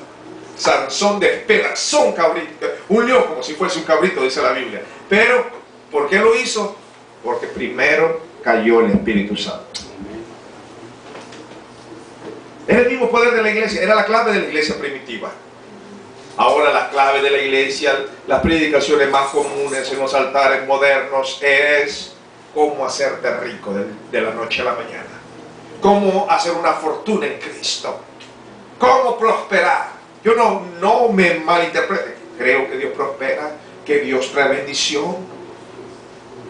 Sansón despedazó un cabrito, un león, como si fuese un cabrito, dice la Biblia. Pero, ¿por qué lo hizo? Porque primero cayó el Espíritu Santo. Era el mismo poder de la iglesia, era la clave de la iglesia primitiva. Ahora la clave de la iglesia, las predicaciones más comunes en los altares modernos es cómo hacerte rico de la noche a la mañana. Cómo hacer una fortuna en Cristo. Cómo prosperar. Yo no me malinterprete. Creo que Dios prospera, que Dios trae bendición.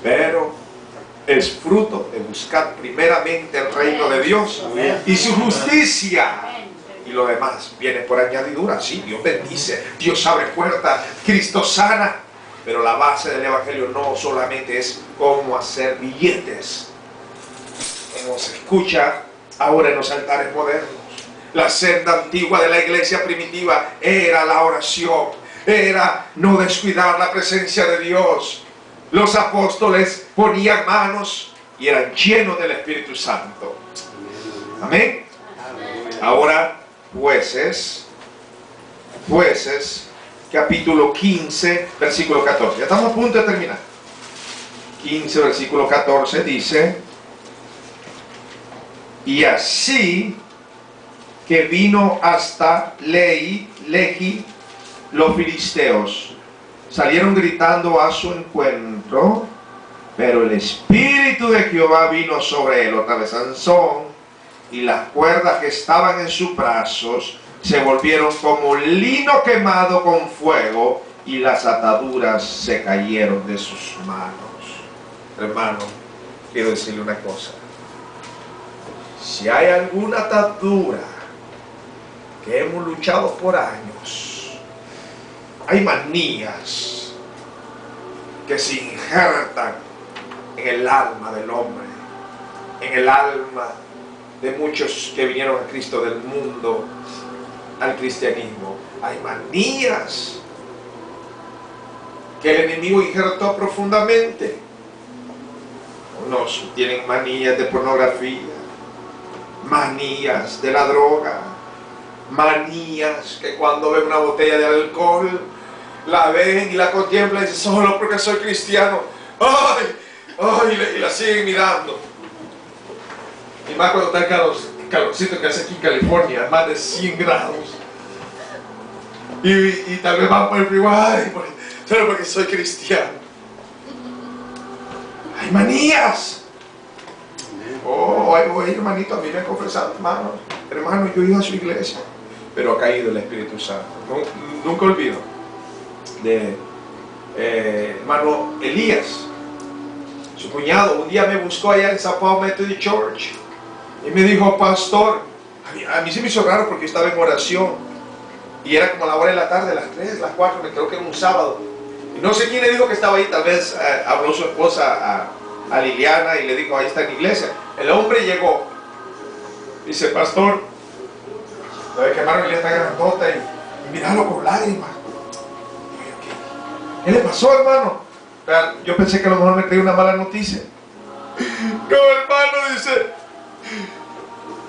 Pero es fruto de buscar primeramente el reino de Dios y su justicia. Y lo demás viene por añadidura. Sí, Dios bendice, Dios abre puertas, Cristo sana. Pero la base del Evangelio no solamente es cómo hacer billetes. Como se escucha ahora en los altares modernos. La senda antigua de la iglesia primitiva era la oración. Era no descuidar la presencia de Dios. Los apóstoles ponían manos y eran llenos del Espíritu Santo. Amén. Ahora, Jueces capítulo 15, versículo 14. Ya estamos a punto de terminar. 15, versículo 14 dice: y así que vino hasta Lehi, los filisteos salieron gritando a su encuentro, pero el Espíritu de Jehová vino sobre él, otra vez Sansón, y las cuerdas que estaban en sus brazos se volvieron como lino quemado con fuego, y las ataduras se cayeron de sus manos. Hermano, quiero decirle una cosa. Si hay alguna atadura que hemos luchado por años, hay manías que se injertan en el alma del hombre, en el alma de muchos que vinieron a Cristo del mundo al cristianismo. Hay manías que el enemigo injertó profundamente. Unos tienen manías de pornografía, manías de la droga, manías que cuando ven una botella de alcohol la ven y la contemplan y dicen: solo porque soy cristiano, y la siguen mirando. Y más cuando está el calorcito que hace aquí en California, más de 100 grados, y tal vez van por el freeway, solo porque soy cristiano. Hay manías. Oye, hermanito, a mí me han confesado, hermano, yo he ido a su iglesia, pero ha caído el Espíritu Santo. Nunca olvido de hermano Elías, su cuñado. Un día me buscó allá en Sao Paulo Methodist Church y me dijo: pastor, a mí se me hizo raro porque yo estaba en oración y era como la hora de la tarde, las 3, las 4, creo que era un sábado, y no sé quién le dijo que estaba ahí. Tal vez habló su esposa a Liliana y le dijo: ahí está en la iglesia. El hombre llegó, dice: pastor, ¿sabe que hermano Elías está grandota y míralo con lágrimas? ¿Qué le pasó, hermano? Yo pensé que a lo mejor me traía una mala noticia. No, hermano, dice: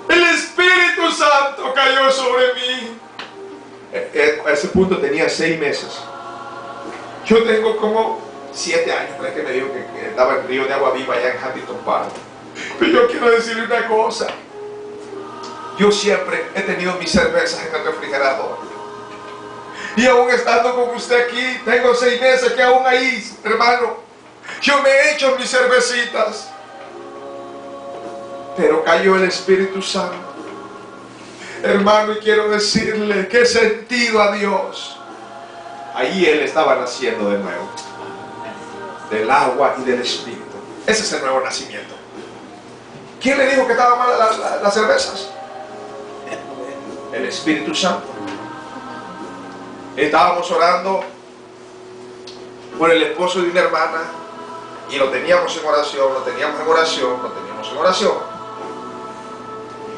el Espíritu Santo cayó sobre mí. A ese punto tenía 6 meses. Yo tengo como 7 años, creo que me dijo que estaba en Río de Agua Viva allá en Huntington Park. Pero yo quiero decirle una cosa. Yo siempre he tenido mis cervezas en el refrigerador. Y aún estando con usted aquí, tengo 6 meses que aún ahí, hermano, yo me he hecho mis cervecitas. Pero cayó el Espíritu Santo. Hermano, y quiero decirle que he sentido a Dios. Ahí Él estaba naciendo de nuevo. Del agua y del Espíritu. Ese es el nuevo nacimiento. ¿Quién le dijo que estaban malas las cervezas? El Espíritu Santo. Estábamos orando por el esposo de una hermana y lo teníamos en oración, lo teníamos en oración, lo teníamos en oración.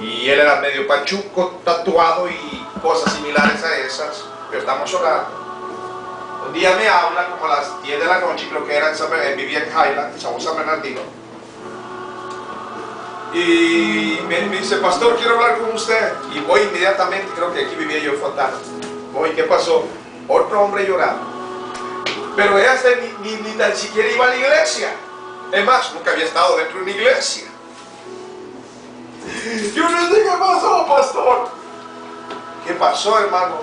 Y él era medio pachuco, tatuado y cosas similares a esas, pero estamos orando. Un día me habla como a las 10 de la noche, creo que era vivía en Highland, San Bernardino. Y me dice, pastor, quiero hablar con usted. Y voy inmediatamente, creo que aquí vivía yo en Fontana. Voy, ¿qué pasó? Otro hombre llorando. Pero este ni tan siquiera iba a la iglesia. Es más, nunca había estado dentro de una iglesia. Yo no sé qué pasó, pastor. ¿Qué pasó, hermano?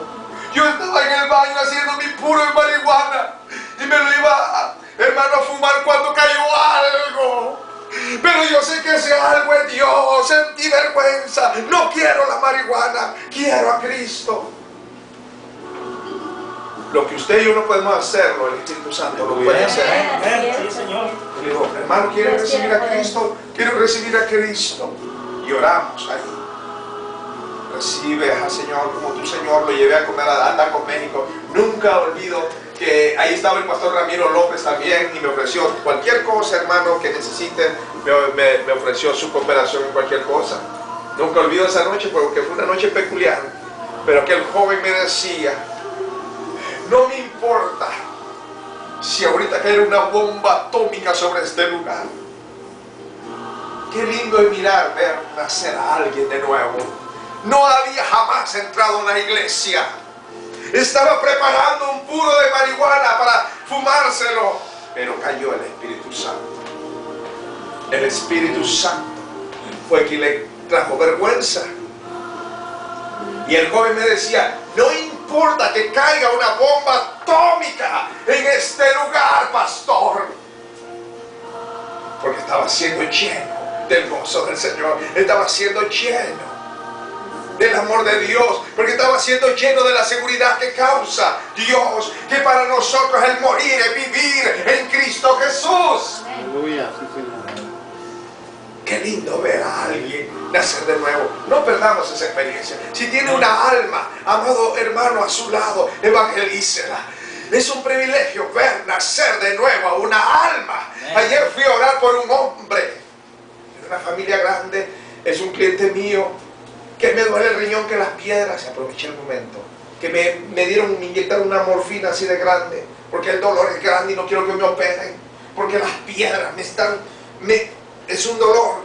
Yo estaba en el baño haciendo mi puro de marihuana y me lo iba, hermano, a fumar cuando cayó algo. Pero yo sé que ese algo es Dios. Sentí vergüenza. No quiero la marihuana, quiero a Cristo. Lo que usted y yo no podemos hacerlo, el Espíritu Santo lo puede hacer. Sí, Señor. Le digo, hermano, ¿quiere recibir a Cristo? Quiero recibir a Cristo. Y oramos ahí. Recibe al Señor como tu Señor. Lo llevé a comer a Tacos México. Nunca olvido que ahí estaba el pastor Ramiro López también y me ofreció cualquier cosa, hermano, que necesiten. Me ofreció su cooperación en cualquier cosa. Nunca olvido esa noche porque fue una noche peculiar. Pero que el joven me decía, no me importa si ahorita cae una bomba atómica sobre este lugar. Qué lindo es mirar, ver nacer a alguien de nuevo. No había jamás entrado a una iglesia. Estaba preparando un puro de marihuana para fumárselo. Pero cayó el Espíritu Santo. El Espíritu Santo fue quien le trajo vergüenza. Y el joven me decía, no importa que caiga una bomba atómica en este lugar, pastor. Porque estaba siendo lleno del gozo del Señor. Estaba siendo lleno del amor de Dios, porque estaba siendo lleno de la seguridad que causa Dios, que para nosotros el morir es vivir en Cristo Jesús. Aleluya, sí, Señor. Qué lindo ver a alguien nacer de nuevo. No perdamos esa experiencia. Si tiene una alma, amado hermano, a su lado, evangelícela. Es un privilegio ver nacer de nuevo a una alma. Ayer fui a orar por un hombre de una familia grande. Es un cliente mío que me duele el riñón que las piedras. Aproveché el momento que me inyectaron una morfina así de grande, porque el dolor es grande y no quiero que me operen, porque las piedras es un dolor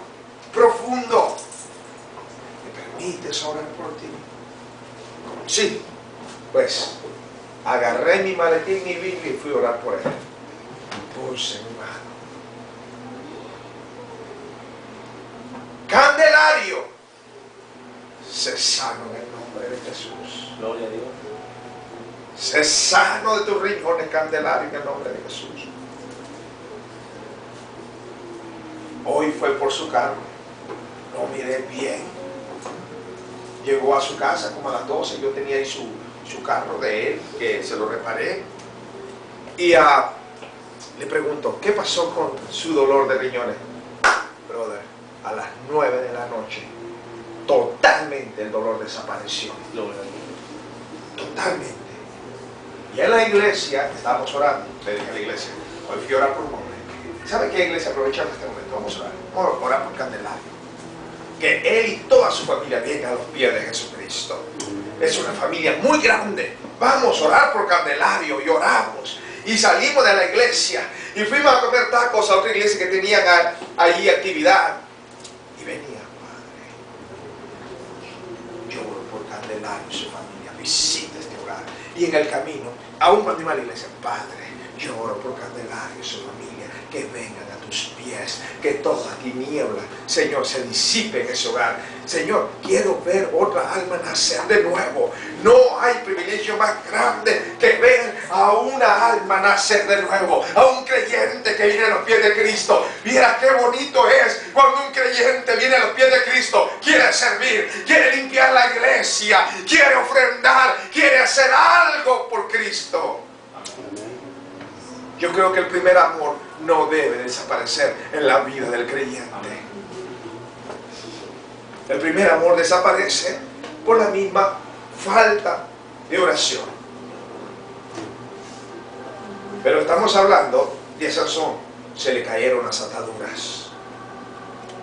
profundo. ¿Me permites orar por ti? Sí. Pues agarré mi maletín, mi Biblia y fui a orar por él. Puse mi mano. Candelario, sé sano en el nombre de Jesús. Gloria a Dios. Sé sano de tus riñones, Candelario, en el nombre de Jesús. Hoy fue por su carro. No miré bien. Llegó a su casa como a las 12. Yo tenía ahí su carro de él, que se lo reparé. Y le pregunto, ¿qué pasó con su dolor de riñones? Brother, a las 9 de la noche, totalmente el dolor desapareció. Gloria a Dios. Totalmente. Y en la iglesia, estábamos orando, le dije a la iglesia, hoy fui a orar por un hombre. ¿Sabe qué, iglesia? Aprovechando este momento, vamos a orar. Vamos a orar por Candelario. Que él y toda su familia vengan a los pies de Jesucristo. Es una familia muy grande. Vamos a orar por Candelario y oramos. Y salimos de la iglesia y fuimos a comer tacos a otra iglesia que tenían allí actividad. Y venía, Padre, lloro por Candelario y su familia. Visita este hogar. Y en el camino, aún cuando iba a la iglesia, Padre, Yo oro por Candelaria y su familia, que vengan a tus pies, que toda tiniebla, Señor, se disipe en ese hogar. Señor, quiero ver otra alma nacer de nuevo. No hay privilegio más grande que ver a una alma nacer de nuevo, a un creyente que viene a los pies de Cristo. Mira qué bonito es cuando un creyente viene a los pies de Cristo, quiere servir, quiere limpiar la iglesia, quiere ofrendar, quiere hacer algo por Cristo. Yo creo que el primer amor no debe desaparecer en la vida del creyente. El primer amor desaparece por la misma falta de oración. Pero estamos hablando de Sansón. Se le cayeron las ataduras,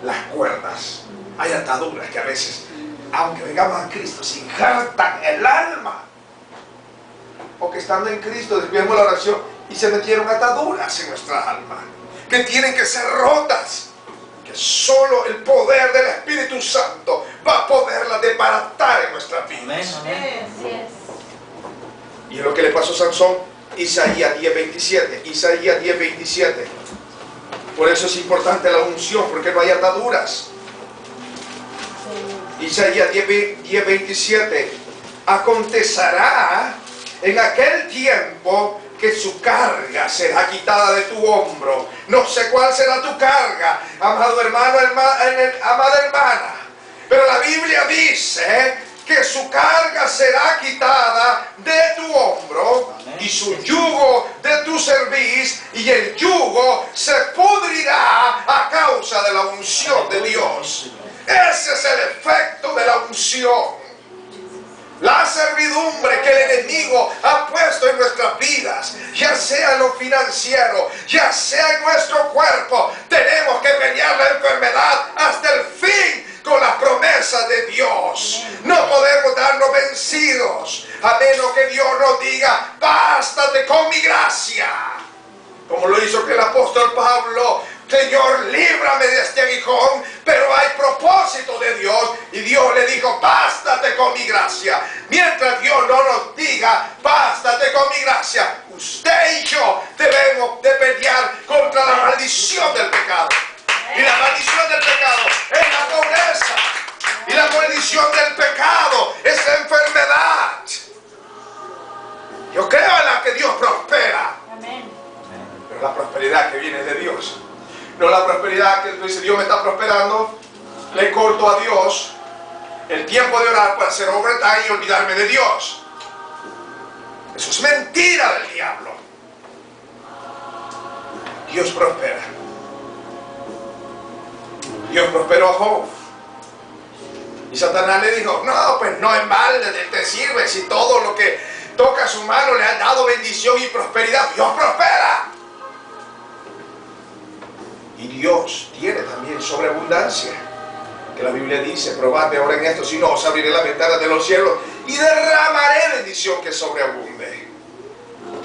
las cuerdas. Hay ataduras que a veces, aunque vengamos a Cristo, se injertan el alma. O que estando en Cristo desviamos la oración y se metieron ataduras en nuestra alma, que tienen que ser rotas, que solo el poder del Espíritu Santo va a poderlas desbaratar en nuestras vidas. Amén. Y es lo que le pasó a Sansón. Isaías 10:27. Isaías 10:27. Por eso es importante la unción, porque no hay ataduras. Isaías 10:27. Acontecerá en aquel tiempo que su carga será quitada de tu hombro. No sé cuál será tu carga, amado hermano, amada hermana, pero la Biblia dice que su carga será quitada de tu hombro. Amén. Y su yugo de tu cerviz, y el yugo se pudrirá a causa de la unción de Dios. Ese es el efecto de la unción. La servidumbre que el enemigo ha puesto en nuestras vidas, ya sea en lo financiero, ya sea en nuestro cuerpo, tenemos que pelear la enfermedad hasta el fin con las promesas de Dios. No podemos darnos vencidos a menos que Dios nos diga: bástate con mi gracia. Como lo hizo el apóstol Pablo: Señor, líbrame de este aguijón. Pero hay propósito de Dios, y Dios le dijo: bástate con mi gracia. Mientras Dios no nos diga: bástate con mi gracia, usted y yo debemos de pelear contra la maldición del pecado. Y la maldición del pecado es la pobreza, y la maldición del pecado es la enfermedad. Yo creo en la que Dios prospera. Amén. Pero la prosperidad que viene de Dios, no la prosperidad que tú dices: Dios me está prosperando, le corto a Dios el tiempo de orar para hacer overtime y olvidarme de Dios. Eso es mentira del diablo. Dios prospera. Dios prosperó a Job. Y Satanás le dijo: no, pues no en balde te sirve, si todo lo que toca su mano le ha dado bendición y prosperidad. Dios prospera. Y Dios tiene también sobreabundancia, que la Biblia dice: probadme ahora en esto, si no os abriré la ventana de los cielos y derramaré bendición que sobreabunde.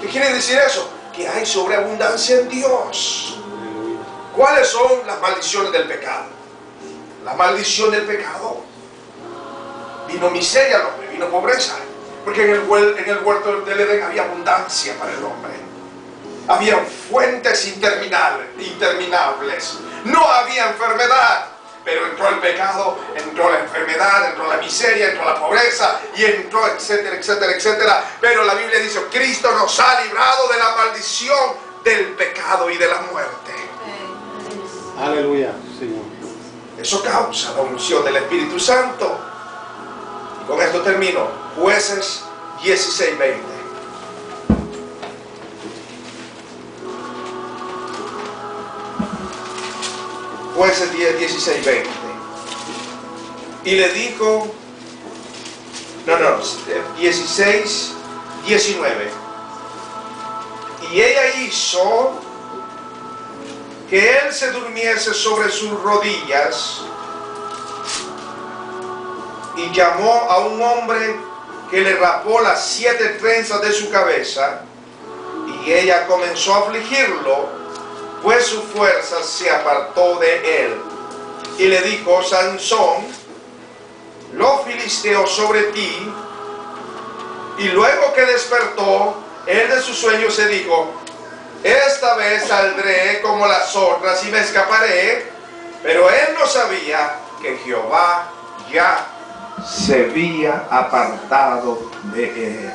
¿Qué quiere decir eso? Que hay sobreabundancia en Dios. ¿Cuáles son las maldiciones del pecado? La maldición del pecado: vino miseria al hombre, vino pobreza, porque en el huerto del Edén había abundancia para el hombre. Había fuentes interminables. No había enfermedad. Pero entró el pecado, entró la enfermedad, entró la miseria, entró la pobreza, y entró etcétera, etcétera, etcétera. Pero la Biblia dice: Cristo nos ha librado de la maldición del pecado y de la muerte. Aleluya, Señor. Eso causa la unción del Espíritu Santo. Y con esto termino. Jueces 16:20. Jueces 16:20. Y le dijo, 16:19. Y ella hizo que él se durmiese sobre sus rodillas, y llamó a un hombre que le rapó las 7 trenzas de su cabeza, y ella comenzó a afligirlo, pues su fuerza se apartó de él. Y le dijo: Sansón, los filisteos sobre ti. Y luego que despertó él de su sueño, se dijo: esta vez saldré como las otras y me escaparé. Pero él no sabía que Jehová ya se había apartado de él.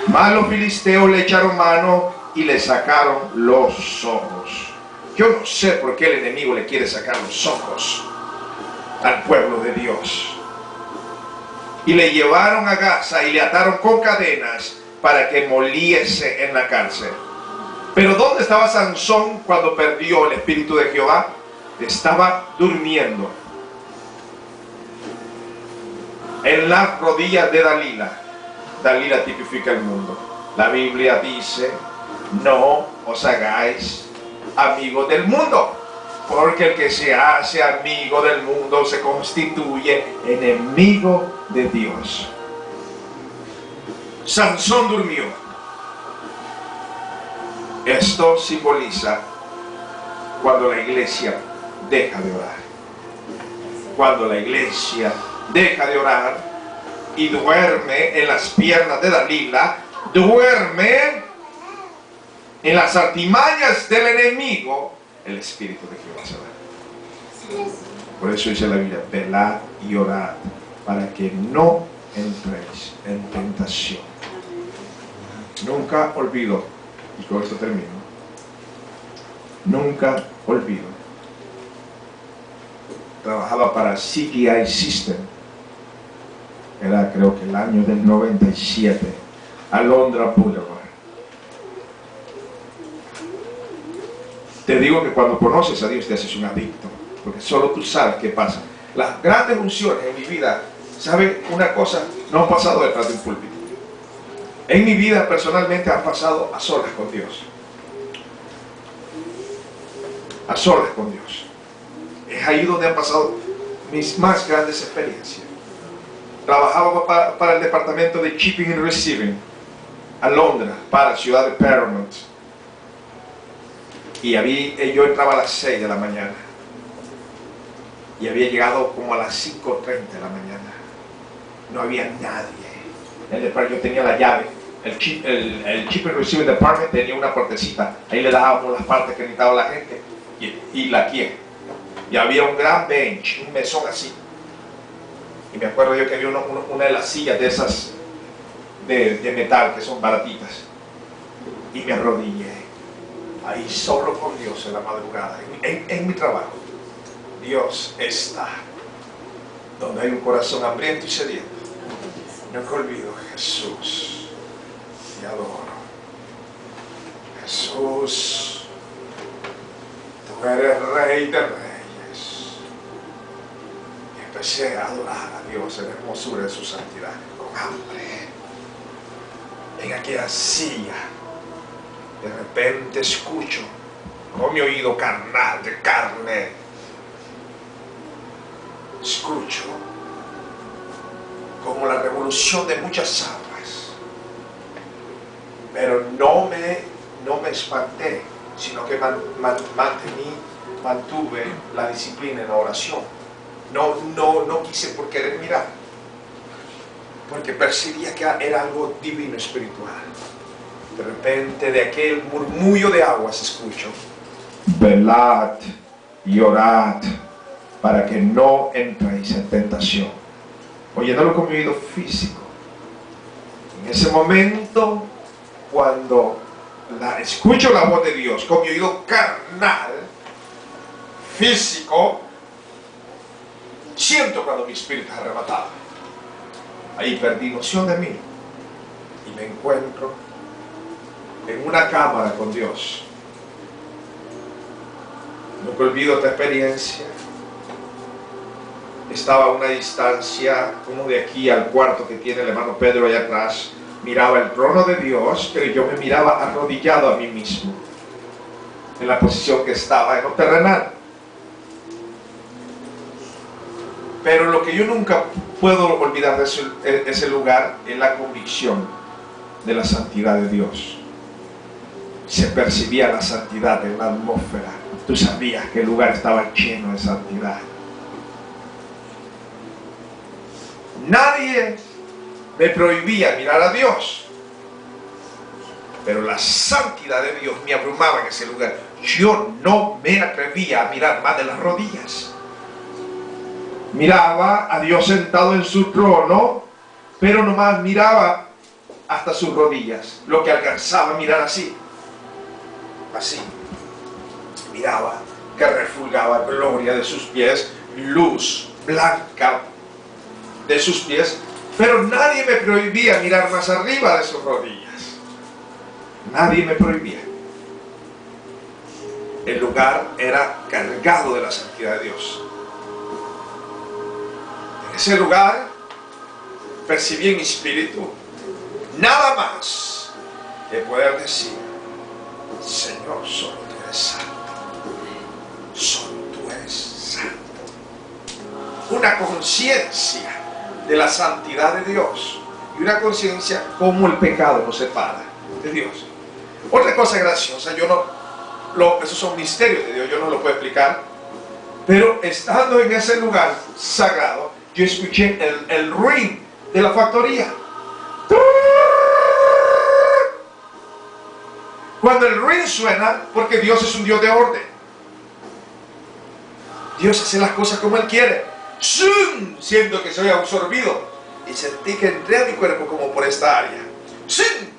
Mas los filisteos le echaron mano y le sacaron los ojos. Yo no sé por qué el enemigo le quiere sacar los ojos al pueblo de Dios. Y le llevaron a Gaza y le ataron con cadenas para que moliese en la cárcel. Pero ¿dónde estaba Sansón cuando perdió el espíritu de Jehová? Estaba durmiendo en las rodillas de Dalila. Dalila tipifica el mundo. La Biblia dice: no os hagáis amigos del mundo, porque el que se hace amigo del mundo se constituye enemigo de Dios. Sansón durmió. Esto simboliza cuando la iglesia deja de orar. Cuando la iglesia deja de orar y duerme en las piernas de Dalila, duerme en las artimañas del enemigo, el espíritu de Jehová se va. Por eso dice la Biblia: velad y orad para que no entréis en tentación. Nunca olvido, y con esto termino, nunca olvido, trabajaba para CGI System, era creo que el año del 97, Alondra Boulevard. Te digo que cuando conoces a Dios te haces un adicto, porque solo tú sabes qué pasa. Las grandes unciones en mi vida, ¿sabe una cosa? No han pasado detrás de un púlpito. En mi vida personalmente han pasado a solas con Dios. A solas con Dios. Es ahí donde han pasado mis más grandes experiencias. Trabajaba para el departamento de Shipping and Receiving, Alondra, para la ciudad de Paramount. Y yo entraba a las 6 de la mañana. Y había llegado como a las 5:30 de la mañana. No había nadie. Yo tenía la llave. El Shipping and Receiving Department tenía una puertecita. Ahí le dábamos las partes que necesitaba la gente. Y la quién. Y había un gran bench, un mesón así. Y me acuerdo yo que había una de las sillas de esas de metal que son baratitas. Y me arrodillé ahí solo con Dios en la madrugada, en mi trabajo. Dios está donde hay un corazón hambriento y sediento. Nunca olvido: Jesús, te adoro. Jesús, tú eres Rey de Reyes. Y empecé a adorar a Dios en la hermosura de su santidad, con hambre, en aquella silla. De repente escucho con mi oído carnal, de carne, escucho como la revolución de muchas aguas. Pero no me espanté, sino que mantuve la disciplina en la oración. No quise por querer mirar, porque percibía que era algo divino, espiritual. De repente, de aquel murmullo de aguas escucho: velad y orad para que no entréis en tentación. Oyéndolo con mi oído físico. En ese momento, cuando escucho la voz de Dios con mi oído carnal, físico, siento cuando mi espíritu es arrebatado. Ahí perdí noción de mí y me encuentro en una cámara con Dios. Nunca olvido esta experiencia. Estaba a una distancia como de aquí al cuarto que tiene el hermano Pedro allá atrás. Miraba el trono de Dios, pero yo me miraba arrodillado a mí mismo, en la posición que estaba en lo terrenal. Pero lo que yo nunca puedo olvidar de ese lugar es la convicción de la santidad de Dios. Se percibía la santidad en la atmósfera. Tú sabías que el lugar estaba lleno de santidad. Nadie me prohibía mirar a Dios. Pero la santidad de Dios me abrumaba en ese lugar. Yo no me atrevía a mirar más de las rodillas. Miraba a Dios sentado en su trono, pero nomás miraba hasta sus rodillas, lo que alcanzaba a mirar así. Así. Miraba que refulgaba gloria de sus pies, luz blanca de sus pies, pero nadie me prohibía mirar más arriba de sus rodillas. Nadie me prohibía. El lugar era cargado de la santidad de Dios. En ese lugar percibí en mi espíritu nada más que poder decir: Señor, solo tú eres santo. Solo tú eres santo. Una conciencia de la santidad de Dios y una conciencia como el pecado nos separa de Dios. Otra cosa graciosa, esos son misterios de Dios, yo no lo puedo explicar, pero estando en ese lugar sagrado, yo escuché el ring de la factoría. Cuando el ring suena, porque Dios es un Dios de orden. Dios hace las cosas como Él quiere. ¡Zum! Siento que soy absorbido y sentí que entré a mi cuerpo como por esta área. ¡Zum!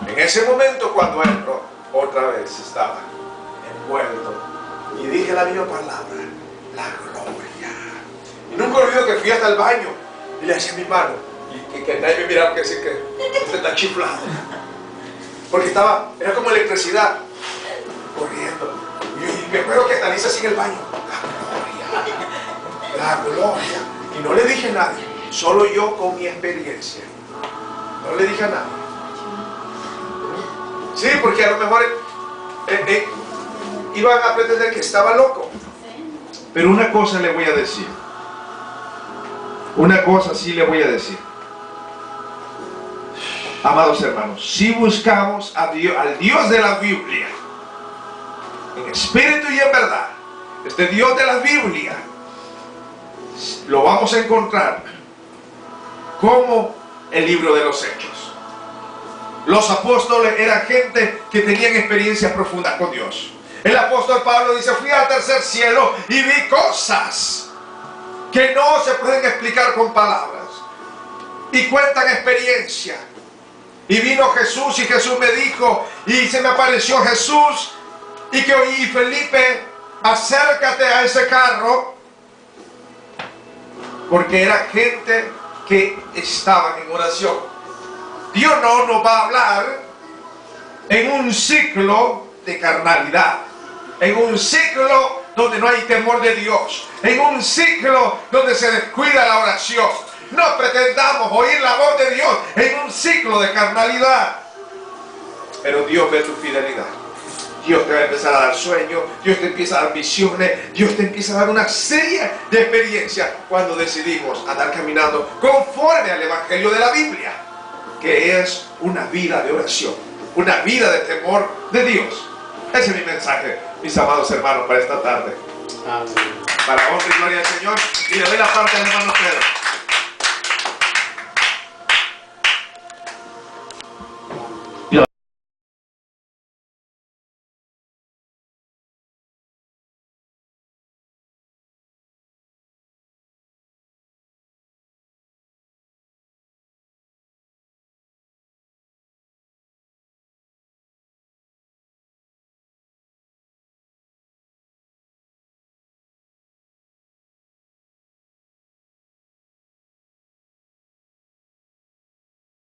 En ese momento, cuando entro, otra vez estaba envuelto y dije la misma palabra: la gloria. Y nunca olvido que fui hasta el baño y le hacía mi mano y que nadie me miraba, que decir que usted está chiflado, porque era como electricidad corriendo. Y me acuerdo que hasta hice así en el baño: la gloria. Y no le dije a nadie, solo yo con mi experiencia. No le dije a nadie. Sí, porque a lo mejor iban a pretender que estaba loco. Pero una cosa le voy a decir. Una cosa sí le voy a decir. Amados hermanos, si buscamos al Dios de la Biblia, en espíritu y en verdad, este Dios de la Biblia, lo vamos a encontrar como el libro de los Hechos. Los apóstoles eran gente que tenían experiencias profundas con Dios. El apóstol Pablo dice: fui al tercer cielo y vi cosas que no se pueden explicar con palabras. Y cuentan experiencia. Y vino Jesús y Jesús me dijo, y se me apareció Jesús, y que oí: Felipe, acércate a ese carro. Porque era gente que estaban en oración. Dios no nos va a hablar en un ciclo de carnalidad, en un ciclo donde no hay temor de Dios, en un ciclo donde se descuida la oración. No pretendamos oír la voz de Dios en un ciclo de carnalidad. Pero Dios ve tu fidelidad. Dios te va a empezar a dar sueños, Dios te empieza a dar visiones, Dios te empieza a dar una serie de experiencias cuando decidimos andar caminando conforme al Evangelio de la Biblia, que es una vida de oración, una vida de temor de Dios. Ese es mi mensaje, mis amados hermanos, para esta tarde. Amén. Para honra y gloria del Señor. Y le doy la parte al hermano Pedro.